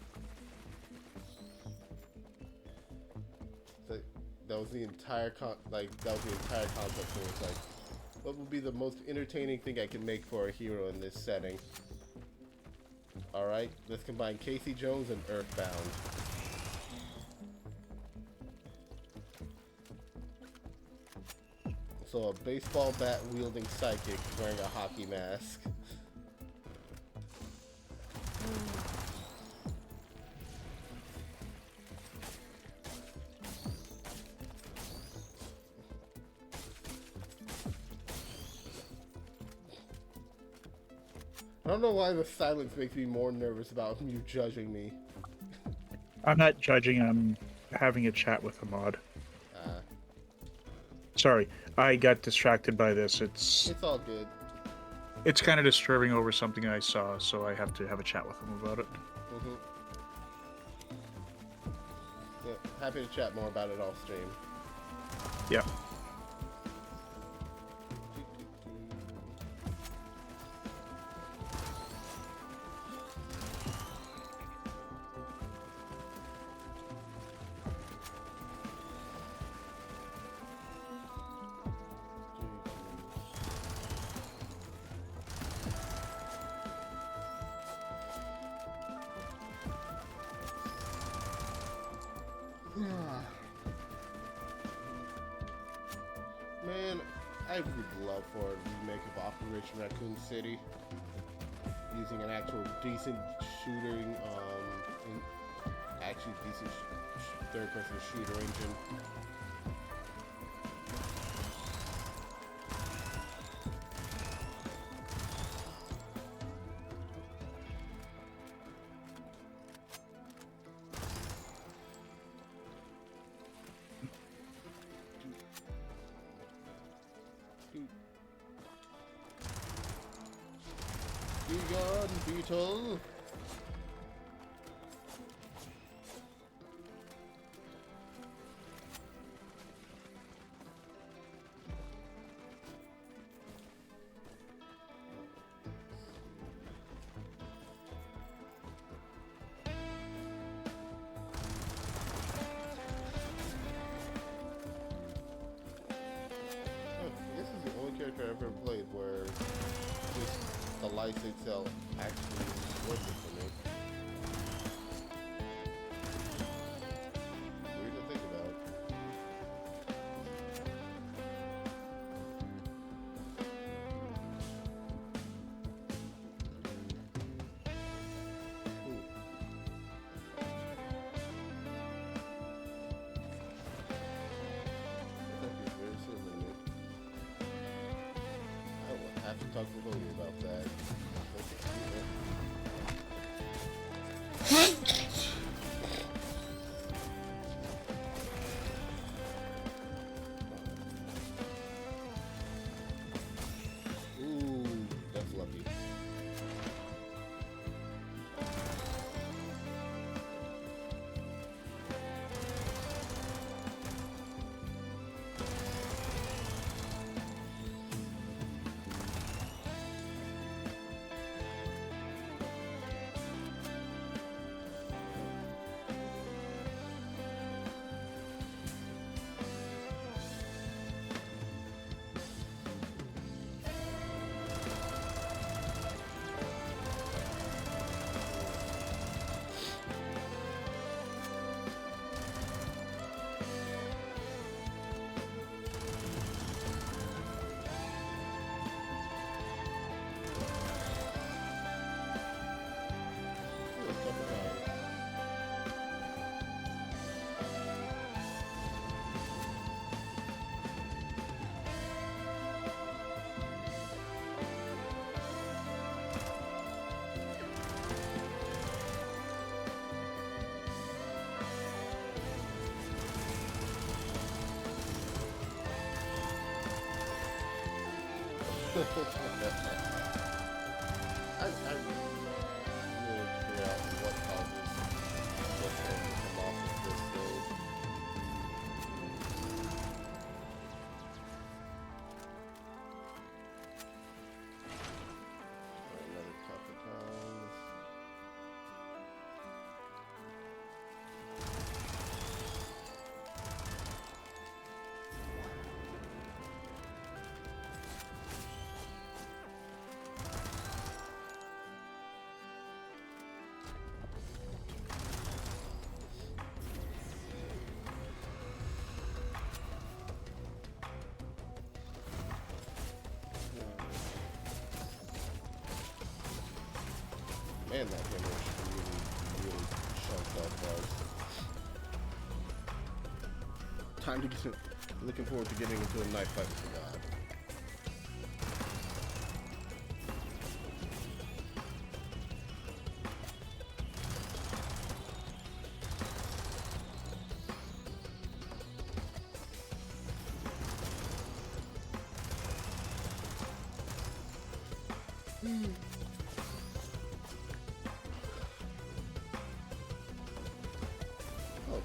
That was the entire concept for it. It's like, what would be the most entertaining thing I can make for a hero in this setting? Alright, let's combine Casey Jones and Earthbound. So a baseball bat wielding psychic wearing a hockey mask. I don't know why the silence makes me more nervous about you judging me. I'm not judging. I'm having a chat with a mod. Sorry, I got distracted by this. It's all good. It's kind of disturbing over something I saw, so I have to have a chat with him about it. Mm-hmm. Yeah, happy to chat more about it off stream. Yeah. Man, I would love for a remake of Operation Raccoon City using an actual decent shooting, actually decent third-person shooter engine. Be gone, beetle! This is the only character I've ever played where just the life itself actually is worth it for me. Weird to think about. I will have to talk to Lily about that. Ooh, that's lucky. I really figure out what causes what's going to come off of this build. Another couple times. Man, that hammer really chunked up buzz. Time to get. Looking forward to getting into a knife fight with the god. Oh,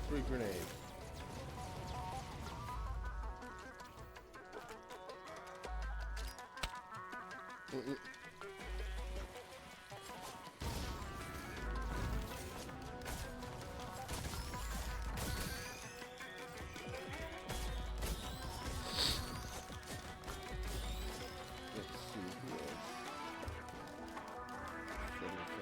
3 grenades. Mm-mm. Let's see who else. 75.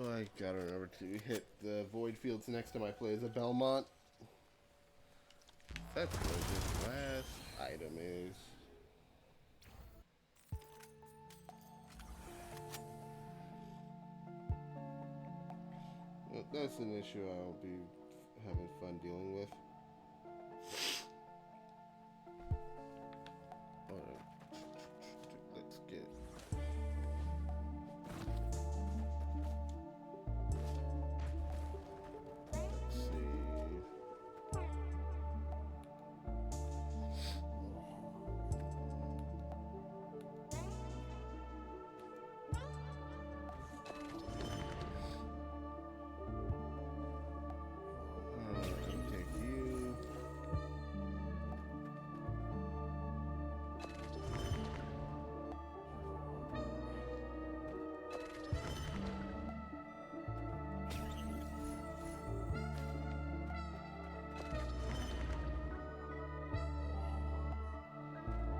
Oh, I gotta remember to hit the void fields next time I play as a Belmont. That's what this last item is. Well, that's an issue I'll be having fun dealing with. Alright. Let's get. Let's see. Take you.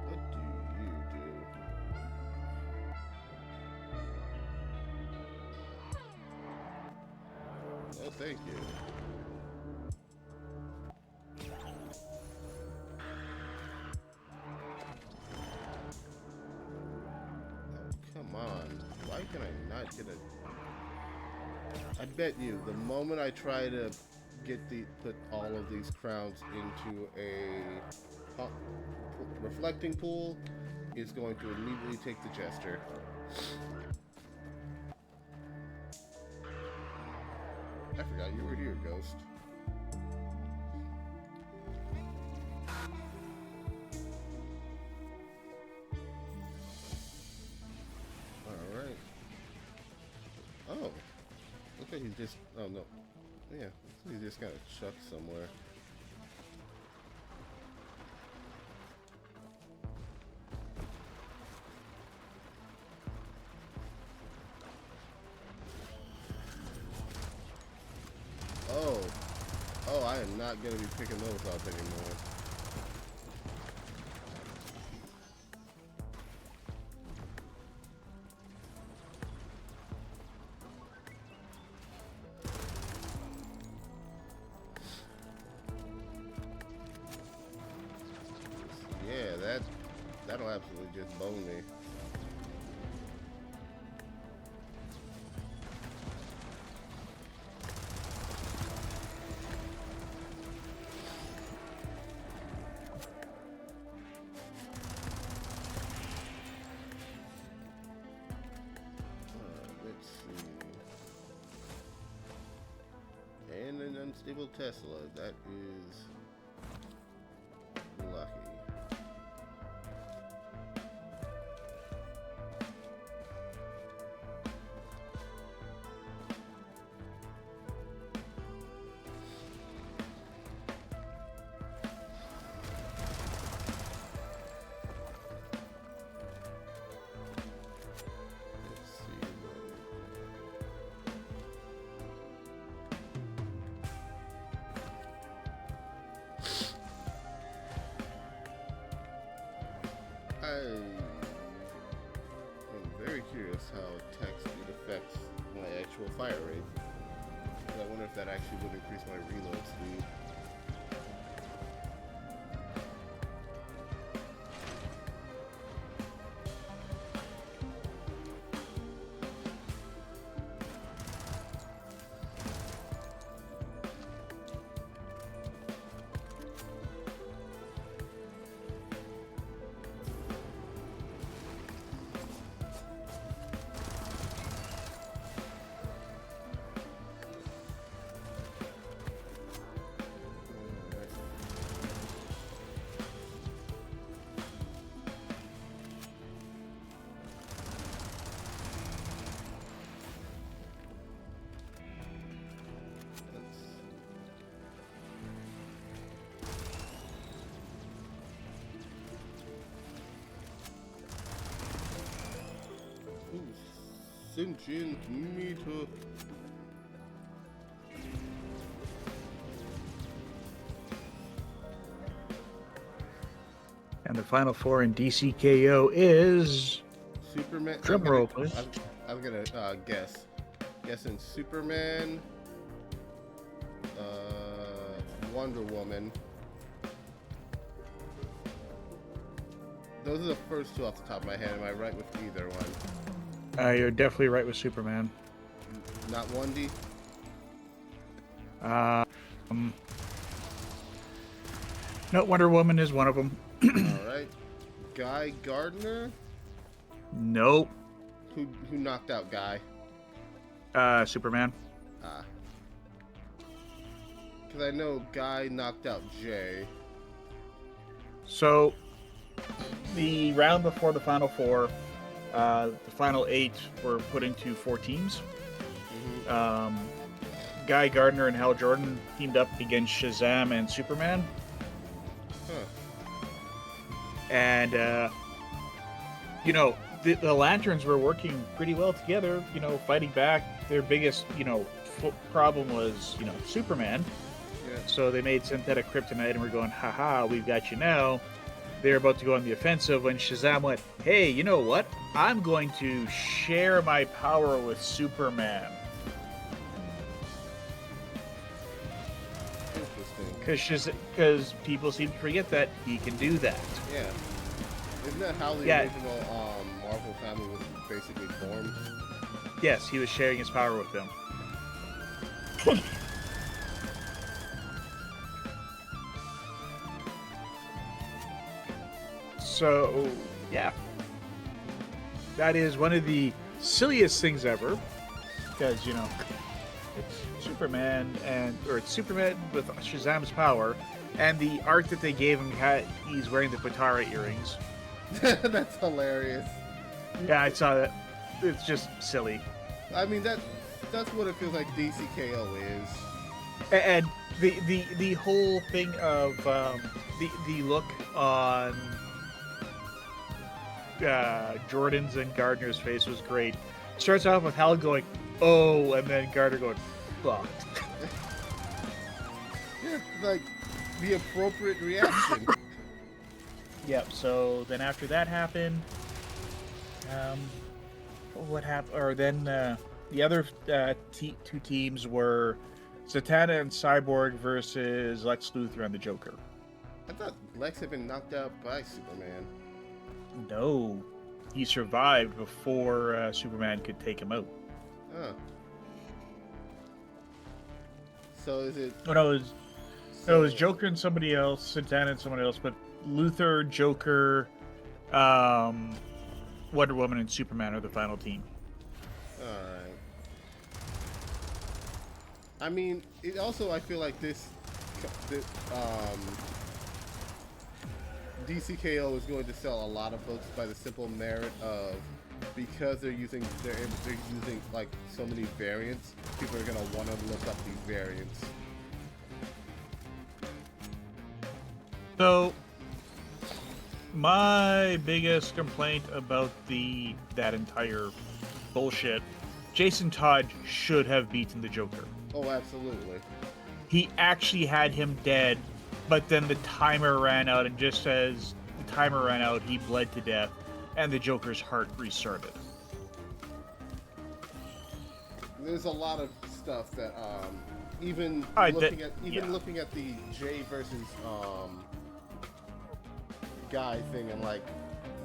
What do you do? Oh, thank you. Oh, come on. Why can I not get a... I bet you, the moment I try to put all of these crowns into a reflecting pool, is going to immediately take the Jester. I forgot you were here, Ghost. Alright. Oh. Looks like he's just... Oh, no. Yeah. Looks like he's just got a chuck somewhere. Oh. Oh, I am not going to be picking those up anymore. Yeah, that'll absolutely just bone me. Let's see. And an unstable Tesla. That is lucky. Let's see. I'm very curious how text speed affects my actual fire rate. I wonder if that actually would increase my reload speed. sentient meter. And the final four in DCKO is Superman. drum roll, please. I'm gonna guess. Guessing Superman, Wonder Woman. Those are the first two off the top of my head. Am I right with either one? You're definitely right with Superman. Not 1D? No, Wonder Woman is one of them. Alright. Guy Gardner? Nope. Who knocked out Guy? Superman. Ah. Because I know Guy knocked out Jay. So, the round before the final four, the final 8 were put into 4 teams. Mm-hmm. Guy Gardner and Hal Jordan teamed up against Shazam and Superman. Huh. And, the Lanterns were working pretty well together, fighting back. Their biggest, problem was, Superman. Yeah. So they made synthetic kryptonite and we're going, haha, we've got you now. They're about to go on the offensive when Shazam went, hey, you know what? I'm going to share my power with Superman. Interesting. Because people seem to forget that he can do that. Yeah. Isn't that how the original Marvel family was basically formed? Yes, he was sharing his power with them. So, yeah. That is one of the silliest things ever. Because, it's Superman it's Superman with Shazam's power. And the art that they gave him, he's wearing the Potara earrings. That's hilarious. Yeah, I saw that. It's just silly. I mean, that's what it feels like DCKO is. And the whole thing of the look on Jordan's and Gardner's face was great. Starts off with Hal going, "Oh," and then Gardner going, "Fuck." Yeah, like the appropriate reaction. Yep. So then after that happened, what happened? Or then the other two teams were Zatanna and Cyborg versus Lex Luthor and the Joker. I thought Lex had been knocked out by Superman. No, he survived before Superman could take him out. Huh. So is it? Oh, no, it was Joker and somebody else, Zatanna and someone else, but Luthor, Joker, Wonder Woman, and Superman are the final team. Alright. I mean, it also, I feel like this DCKO is going to sell a lot of books by the simple merit of, because they're using like so many variants, people are gonna want to look up these variants. So, my biggest complaint about that entire bullshit, Jason Todd should have beaten the Joker. Oh, absolutely. He actually had him dead, but then the timer ran out, and just as the timer ran out, he bled to death, and the Joker's heart restarted. There's a lot of stuff that even looking at the Jay versus Guy thing, and like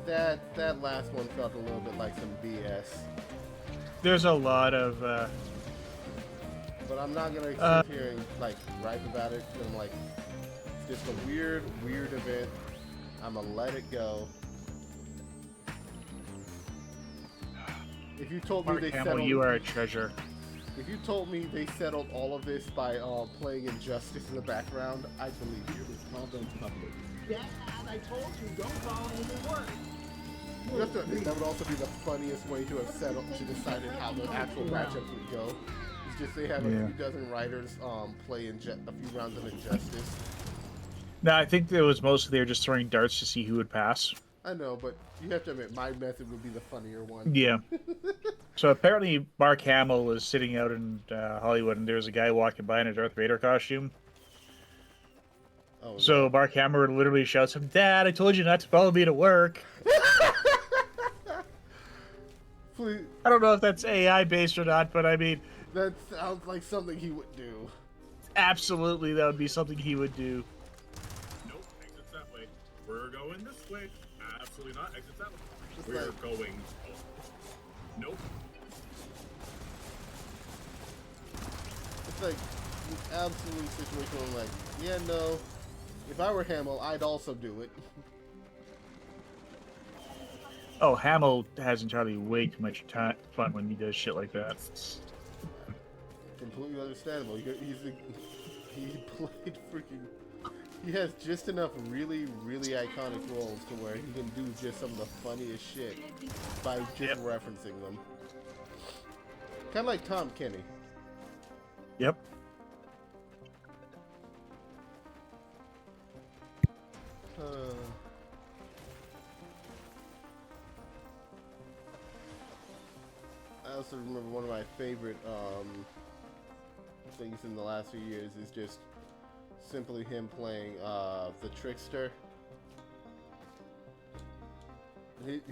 that last one felt a little bit like some BS. There's a lot of but I'm not gonna sit here and like gripe about it, because I'm like, it's just a weird event. I'm gonna let it go. If you told me Mark they Hamill, settled, you are a treasure. if you told me they settled all of this by playing Injustice in the background, I'd believe you. Well done, public. Dad, I told you, don't call him work. That would also be the funniest way to have decided how the actual matchups would go. It's just they have a few dozen writers play a few rounds of Injustice. No, I think it was mostly they were just throwing darts to see who would pass. I know, but you have to admit, my method would be the funnier one. Yeah. So apparently, Mark Hamill was sitting out in Hollywood, and there was a guy walking by in a Darth Vader costume. Oh, So no. Mark Hamill literally shouts him, "Dad, I told you not to follow me to work." Please, I don't know if that's AI based or not, but I mean, that sounds like something he would do. absolutely, that would be something he would do. Nope, exits that way. We're going this way. Absolutely not. Exits that way. Just We're like- going. Oh. Nope. It's like an absolute situation where I'm like, yeah, no. If I were Hamill, I'd also do it. Oh, Hamill has entirely way too much fun when he does shit like that. Completely understandable. He played freaking. He has just enough really, really iconic roles to where he can do just some of the funniest shit by just Yep. referencing them. Kind of like Tom Kenny. Yep. I also remember one of my favorite things in the last few years is just simply him playing the Trickster.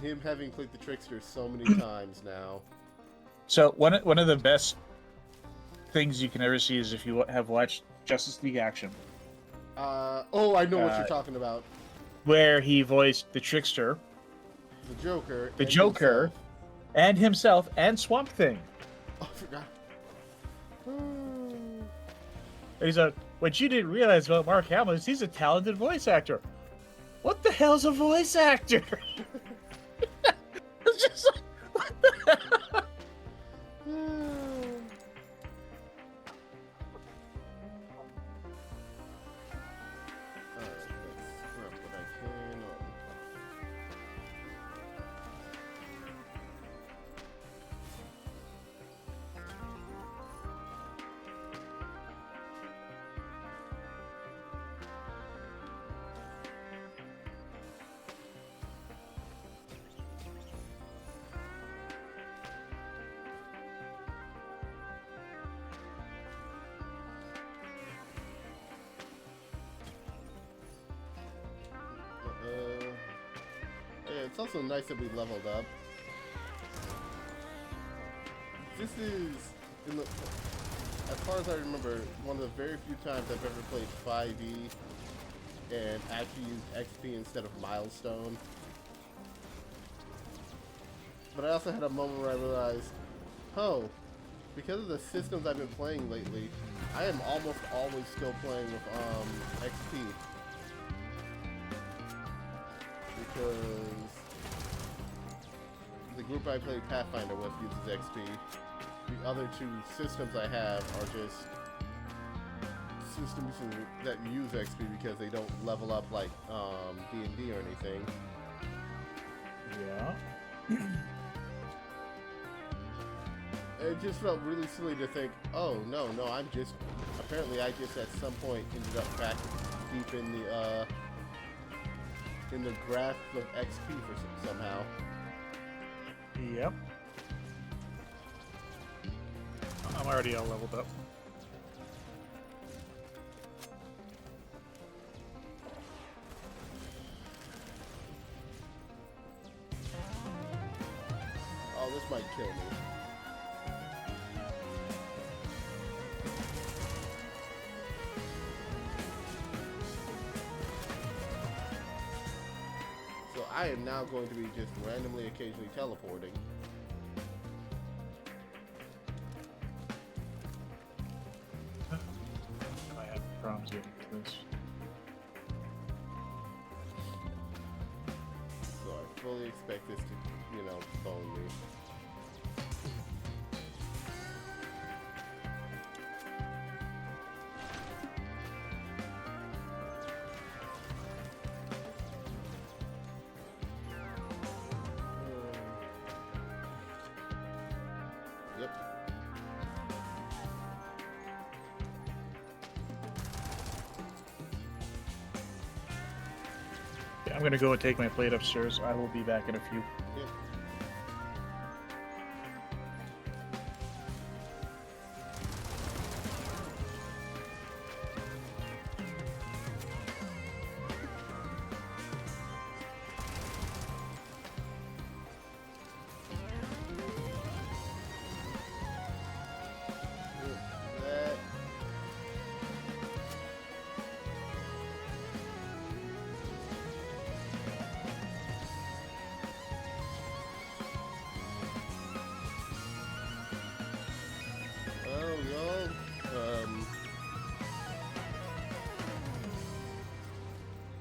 Him having played the Trickster so many times now. So one of the best things you can ever see is if you have watched Justice League Action, Oh, I know what you're talking about. where he voiced the Trickster, The Joker. the and Joker, himself. and himself, and Swamp Thing. Oh, I forgot. And he's a, what you didn't realize about Mark Hamill is he's a talented voice actor. What the hell's a voice actor? It's just like, what the hell? Alright, let's scrap what I can on. Yeah, it's also nice that we leveled up. This is, as far as I remember, one of the very few times I've ever played 5e and actually used XP instead of Milestone. But I also had a moment where I realized, oh, because of the systems I've been playing lately, I am almost always still playing with XP. Because the group I play Pathfinder with uses XP. The other two systems I have are just systems that use XP because they don't level up like D&D or anything. Yeah. It just felt really silly to think, oh no, I'm just, apparently I just at some point ended up back deep in the graph of XP for somehow. Yep. I'm already all leveled up. Oh, this might kill me. So I am now going to be just randomly occasionally teleporting. I have problems getting to this. So I fully expect this to, phone me. Yep. Okay, I'm gonna go and take my plate upstairs. I will be back in a few. Yep. That. Oh, y'all.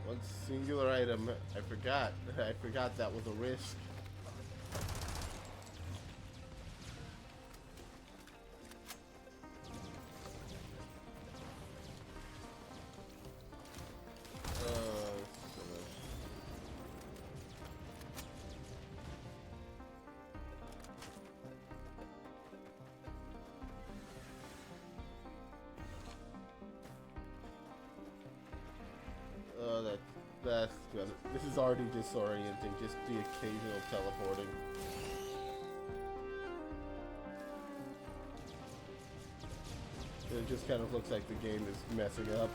One singular item. I forgot. I forgot that was a risk. That's good. This is already disorienting, just the occasional teleporting. It just kind of looks like the game is messing up.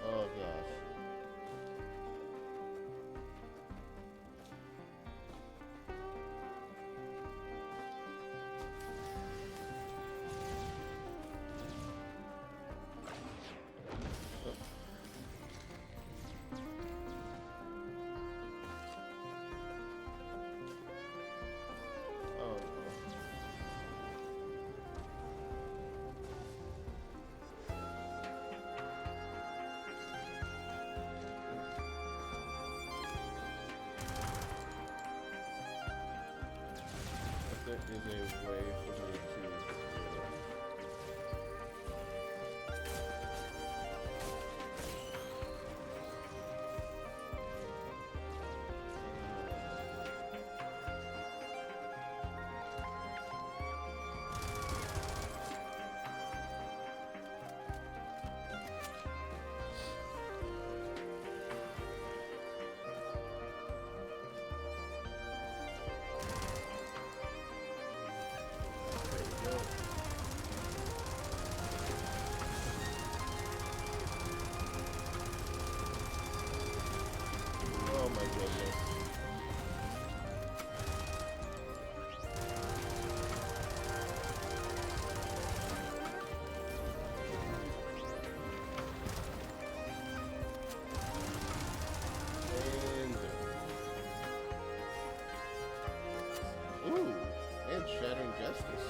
Oh gosh. Oh no. There is a way for me to. There we go. Oh my goodness. And ooh, and Shattering Justice.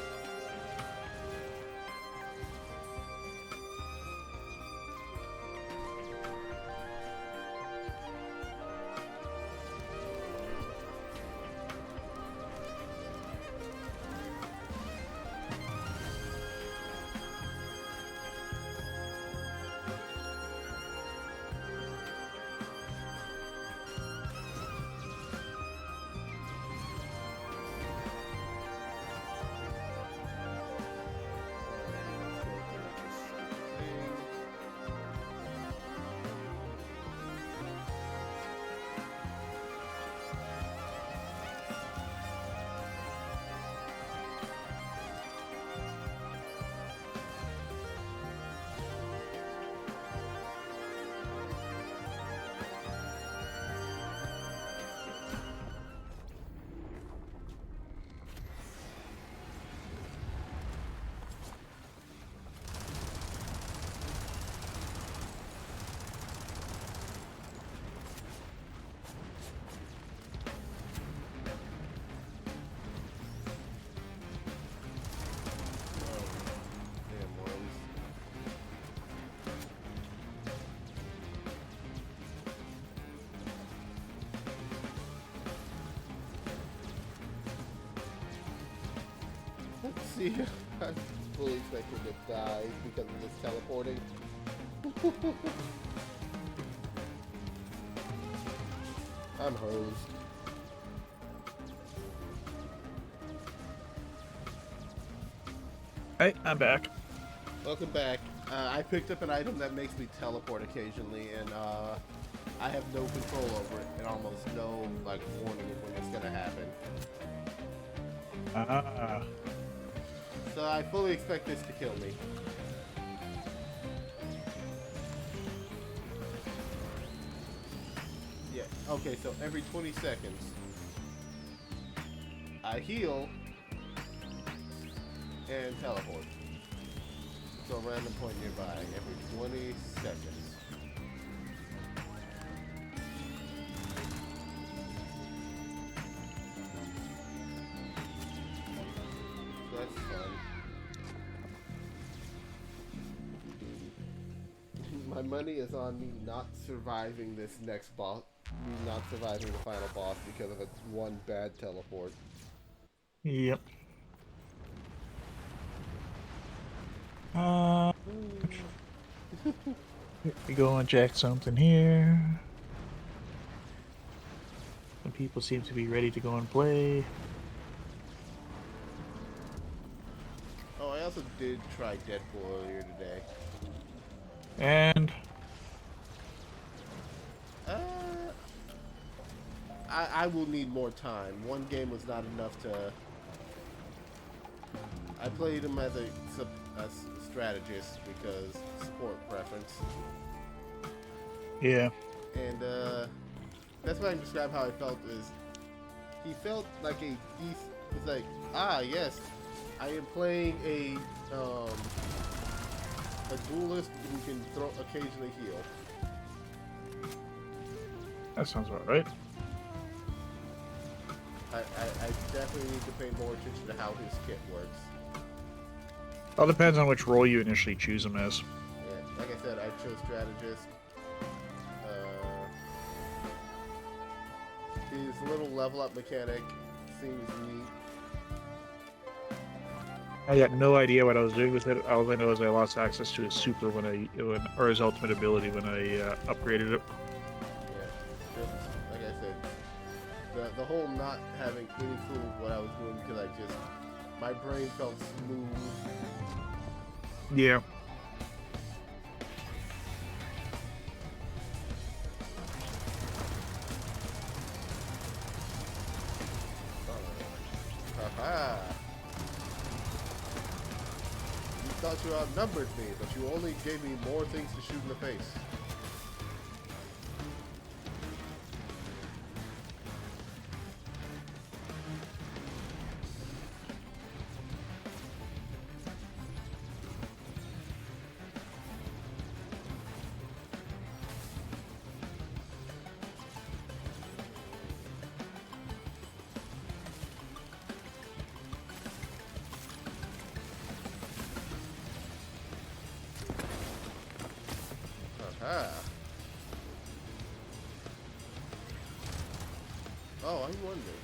Damn worms. Let's see. I'm fully expecting to die because of this teleporting. I'm hosed. Hey, I'm back. Welcome back. I picked up an item that makes me teleport occasionally, and I have no control over it, and almost no like warning of when it's gonna happen. Ah. So I fully expect this to kill me. Yeah. Okay. So every 20 seconds, I heal and teleport. So a random point nearby every 20 seconds. So that's fun. My money is on me not surviving this next boss. Me not surviving the final boss because of its one bad teleport. Yep. We go and check something here. Some people seem to be ready to go and play. Oh, I also did try Deadpool earlier today. And I will need more time. One game was not enough to. I played him as a strategist because support preference, yeah. and that's what I can describe how I felt. Is he felt like a decent? It's like yes, I am playing a duelist who can occasionally heal. That sounds about right. I definitely need to pay more attention to how his kit works. All depends on which role you initially choose him as. Yeah, like I said, I chose strategist. His little level up mechanic seems neat. I got no idea what I was doing with it. All I know is I lost access to his super or his ultimate ability when I upgraded it. Yeah, like I said, the whole not having any clue what I was doing because my brain felt smooth. Yeah. Haha. You thought you outnumbered me, but you only gave me more things to shoot in the face. Oh, I wonder.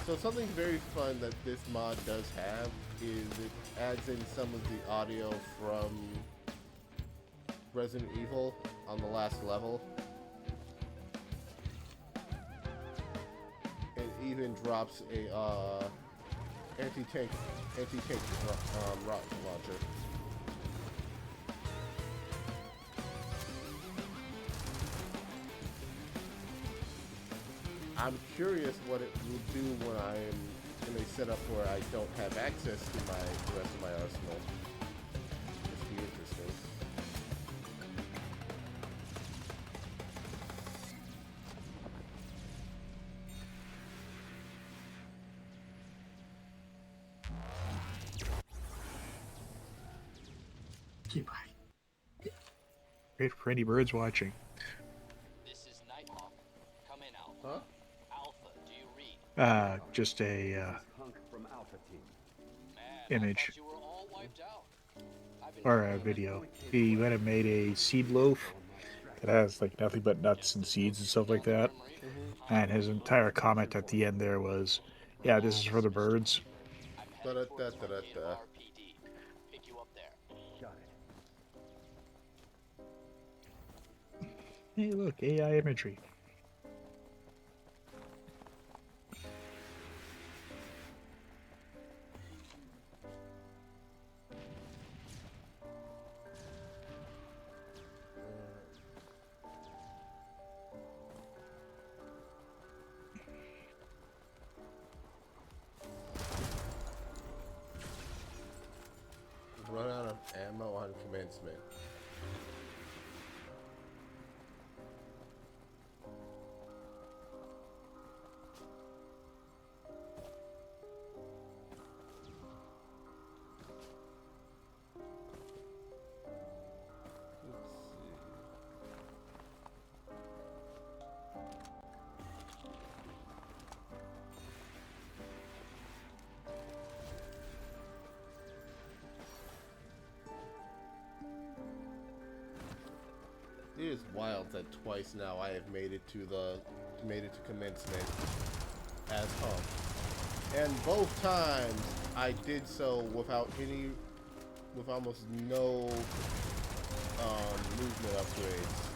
So something very fun that this mod does have is it adds in some of the audio from Resident Evil on the last level. And even drops a anti-tank rocket launcher. I'm curious what it will do when I am in a setup where I don't have access to the rest of my arsenal. This be interesting. Great for any birds watching. This is Nighthawk. Come in, Alpha. Huh? Alpha, do you read? Just a Hunk from Alpha Team. Man, image. I thought you were all wiped out. I've been or a following video. He went and made a seed loaf that has like nothing but nuts and seeds and stuff like that. And his entire comment at the end there was, "Yeah, this is for the birds." I'm headed towards Da-da-da-da-da. Orchid RPD. Pick you up there. Got it. Hey, look, AI imagery. enough ammo on commencement. Let's see. It is wild that twice now I have made it to commencement as Hump. And both times I did so with almost no movement upgrades.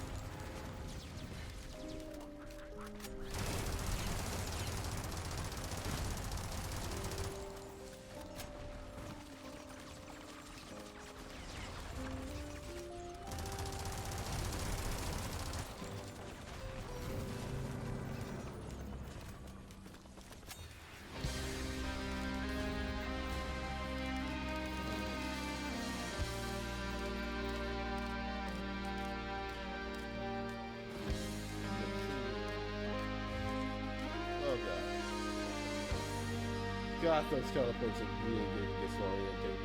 Oh god. God, those teleports are really good disorienting.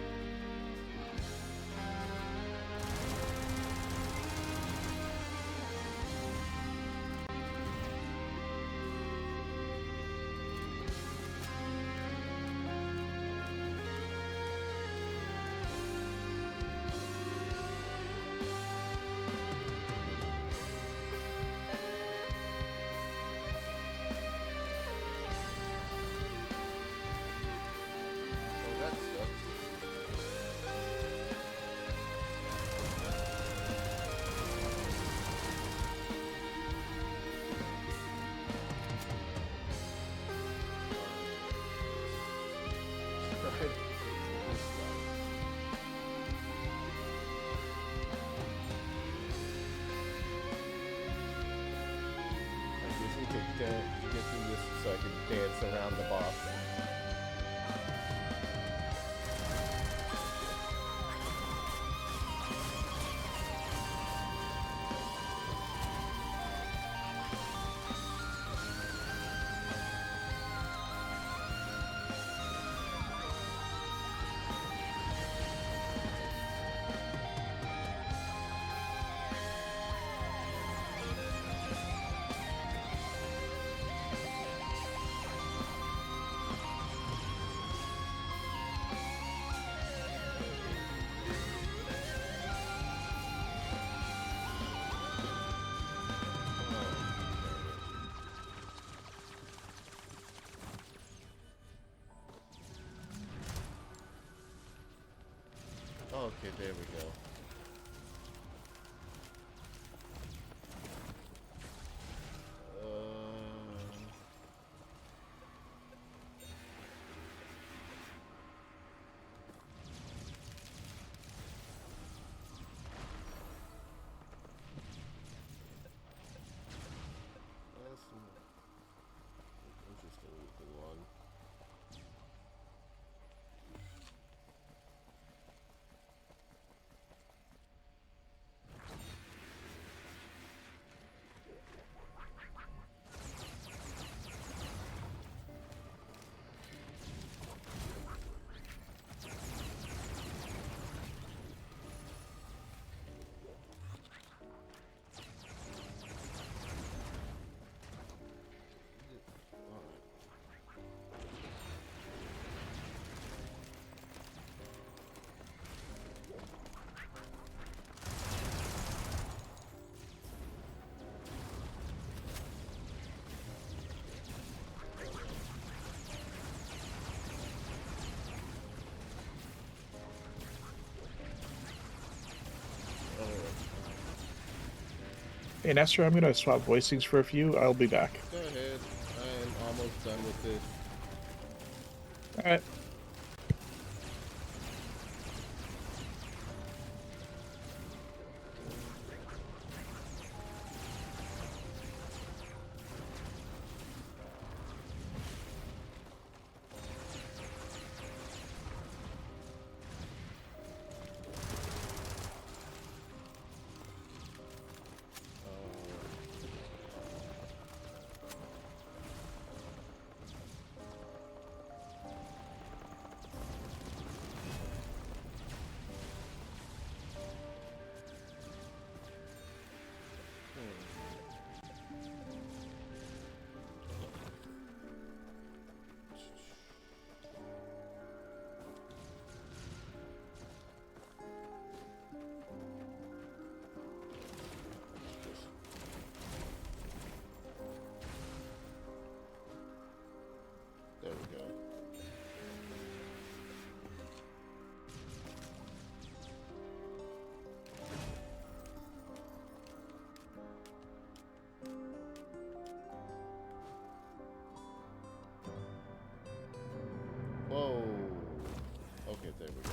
Oh, that sucks. I just need to get through this so I can dance around the boss. Okay, there we go. That's an interesting looking one. Hey, Nestor, I'm gonna swap voicings for a few. I'll be back. Go ahead. I am almost done with this. Alright. Okay, there we go.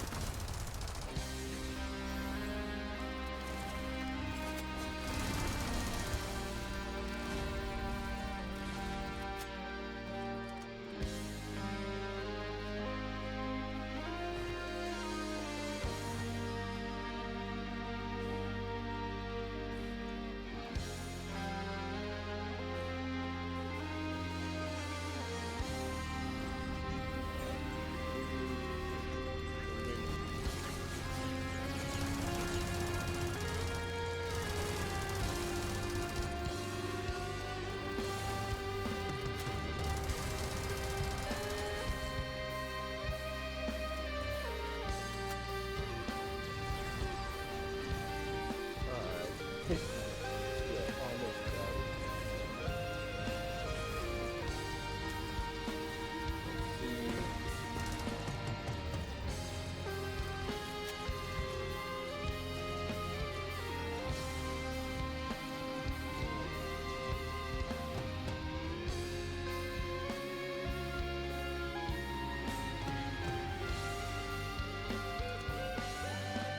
Alright. Yeah, almost got it. Let's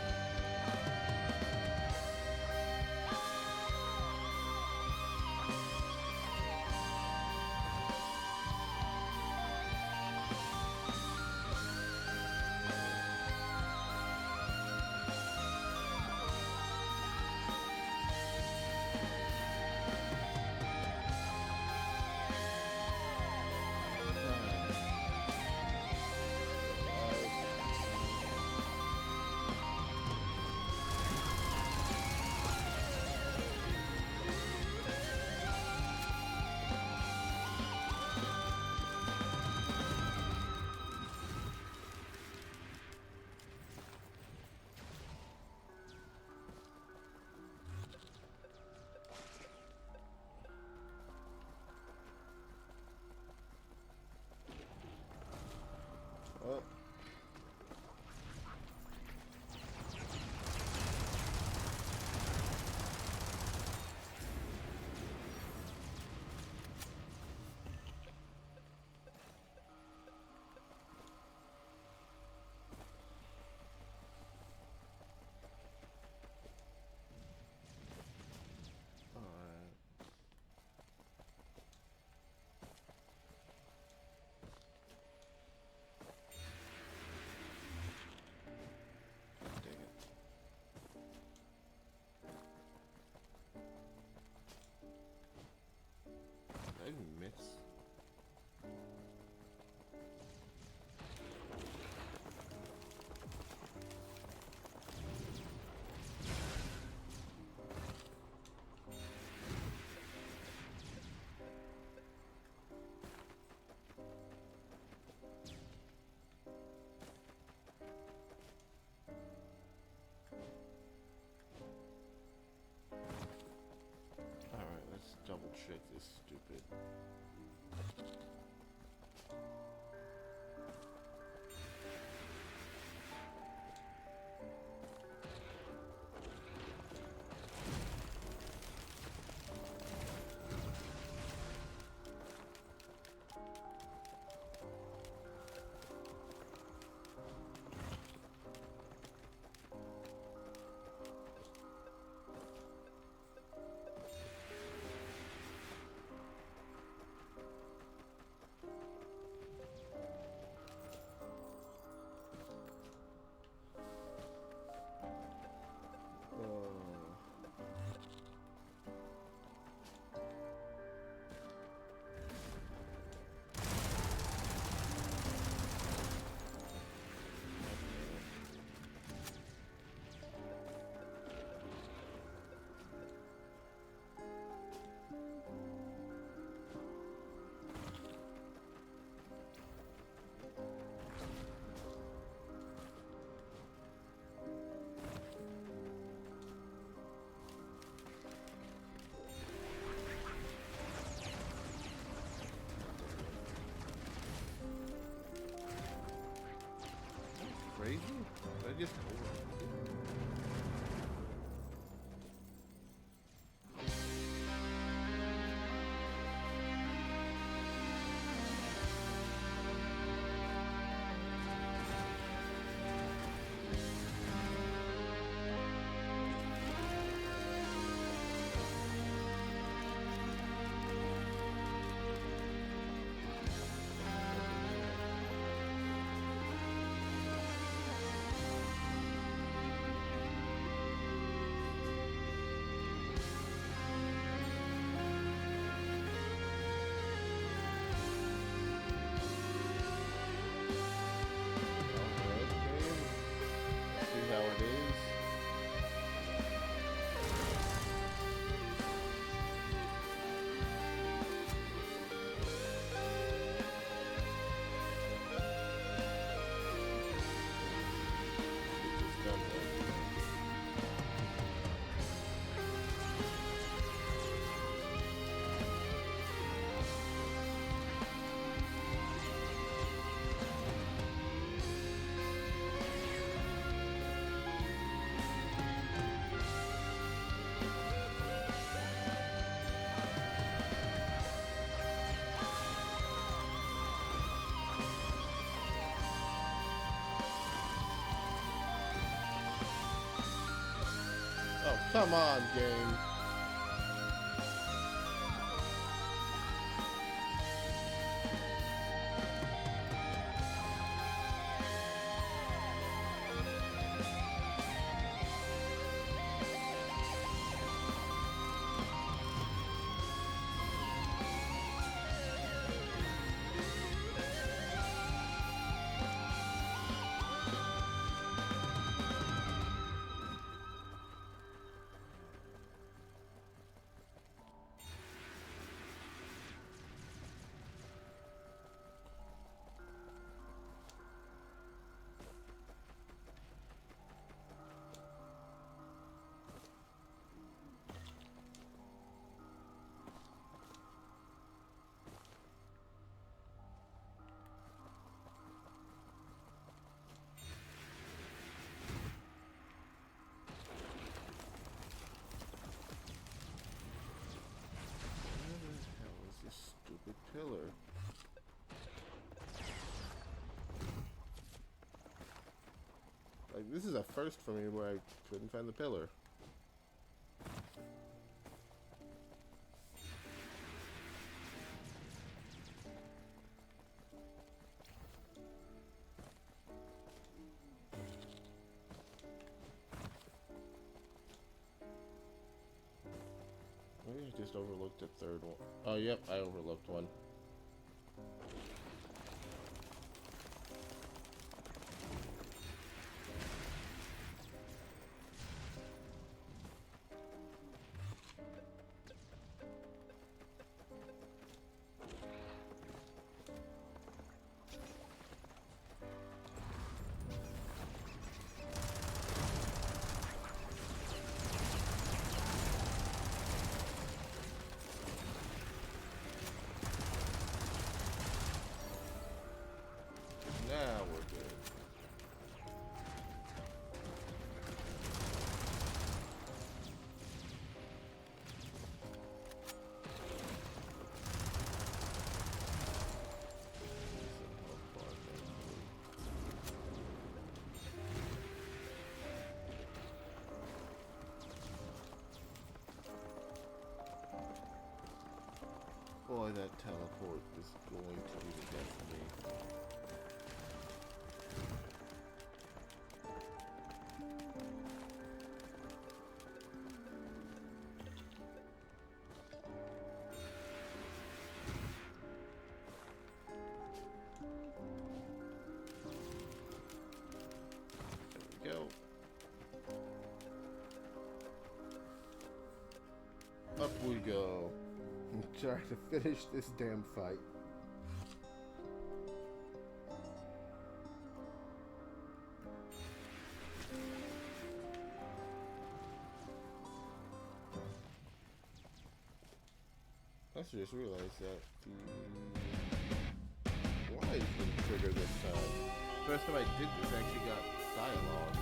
see. Oh. Alright. Dang it. Did I even miss? Alright, let's double check this stupid. Crazy? Did I just Come on, game. Stupid pillar. Like, this is a first for me where I couldn't find the pillar. Maybe I just overlooked a third one. Oh, yep, I overlooked one. Now we're good. Boy, that teleport is going to be the death of me. There we go. Up we go. I'm trying to finish this damn fight. I just realized that the light didn't trigger this time. First time I did this, I actually got dialogue.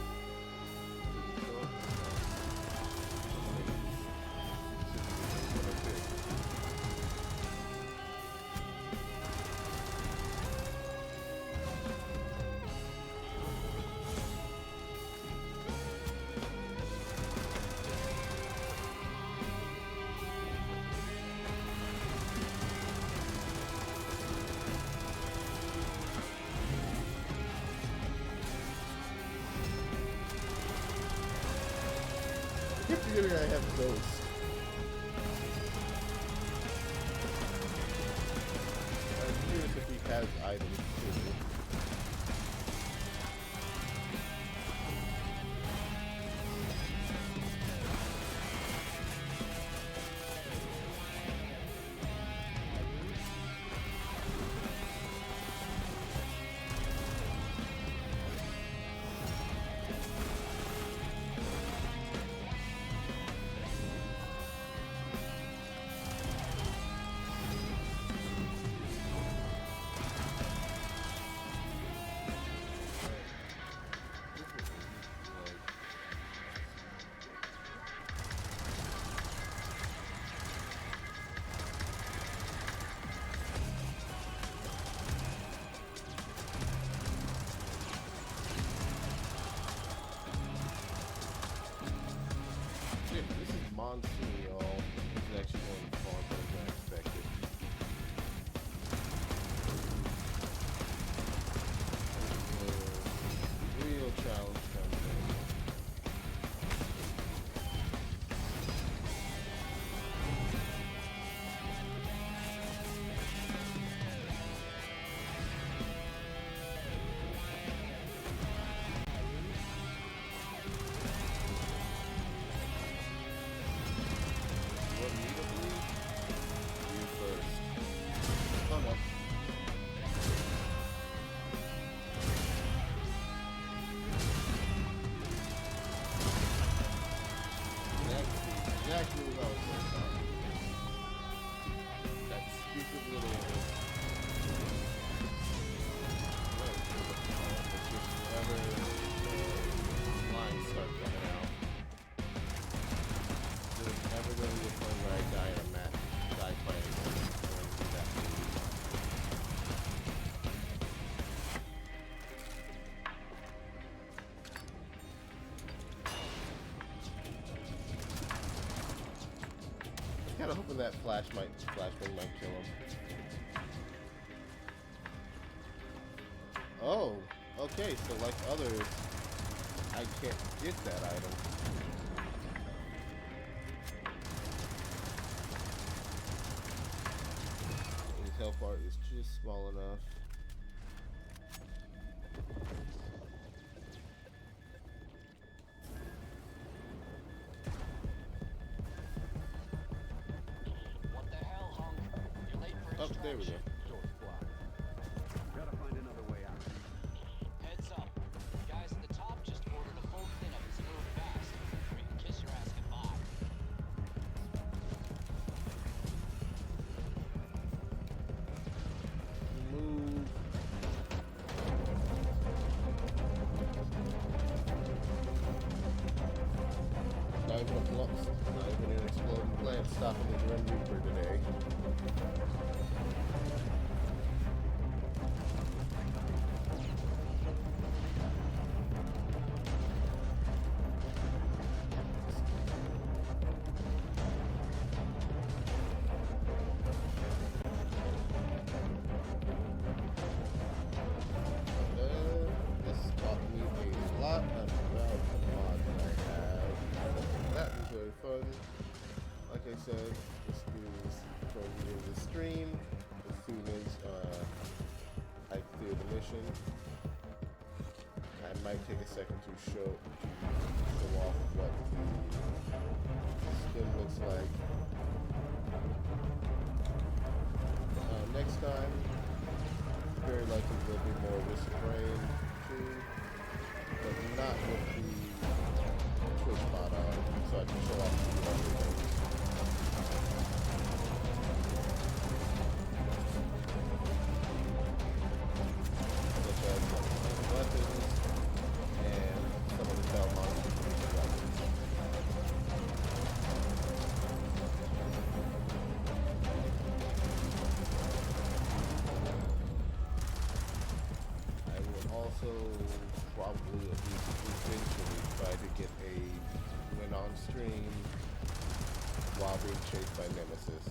I keep forgetting I have Ghost. I'm curious if he has items too. on scene, y'all. This is actually going far better than I expected. Real challenge comes in. What me to believe? You first. Oh no. Exactly what I was talking about. That stupid little whenever lines start coming out. There's never going to be a point where I die in a match. Die fighting that movie. Kind of hoping that flashbang might kill him. Oh, okay. So like others, I can't get that item. His health bar is just small enough. What the hell, Hunk? You're late for Oh, there we go. extraction. Short fly. Gotta find another way out. Heads up. Guys at the top just ordered a full cleanup and move fast. Or you can kiss your ass goodbye. Move. Not even an exploding plant stopping the Grim Reaper today. This taught me a lot about the mod that I have. That was very fun. Like I said, this is going to be the stream as soon as I clear the mission. I might take a second to show off what the skin looks like. Next time, very likely there'll be more Risk Rain too, but not with the Twitch bot on, so I can show off the other things. Such as some of the weapons and some of the Belmont weapons. I will also probably at least eventually try to get a win on stream while being chased by Nemesis.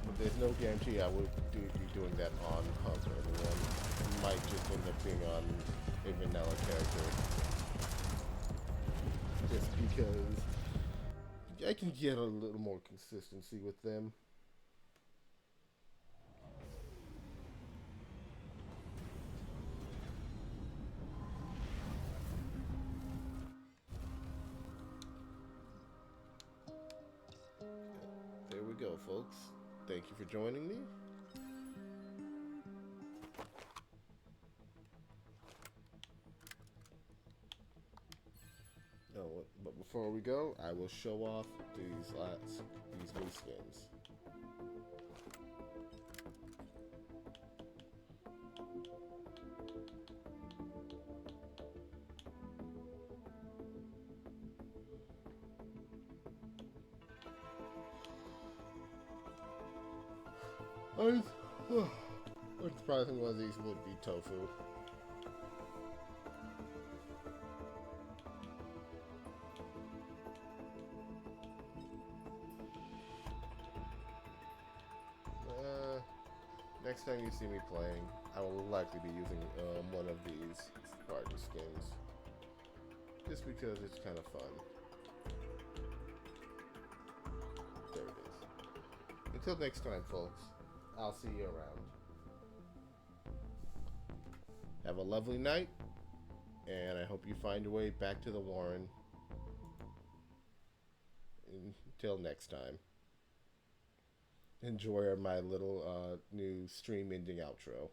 But there's no guarantee I would be doing that on Hunk or anyone. It might just end up being on a vanilla character. Just because I can get a little more consistency with them. There we go, folks. Thank you for joining me. Oh, but before we go, I will show off these new skins. What's surprising was these would be tofu. next time you see me playing, I will likely be using one of these Spartan skins. Just because it's kind of fun. There it is. Until next time, folks, I'll see you around. Have a lovely night, and I hope you find your way back to the Warren. Until next time. Enjoy my little new stream ending outro.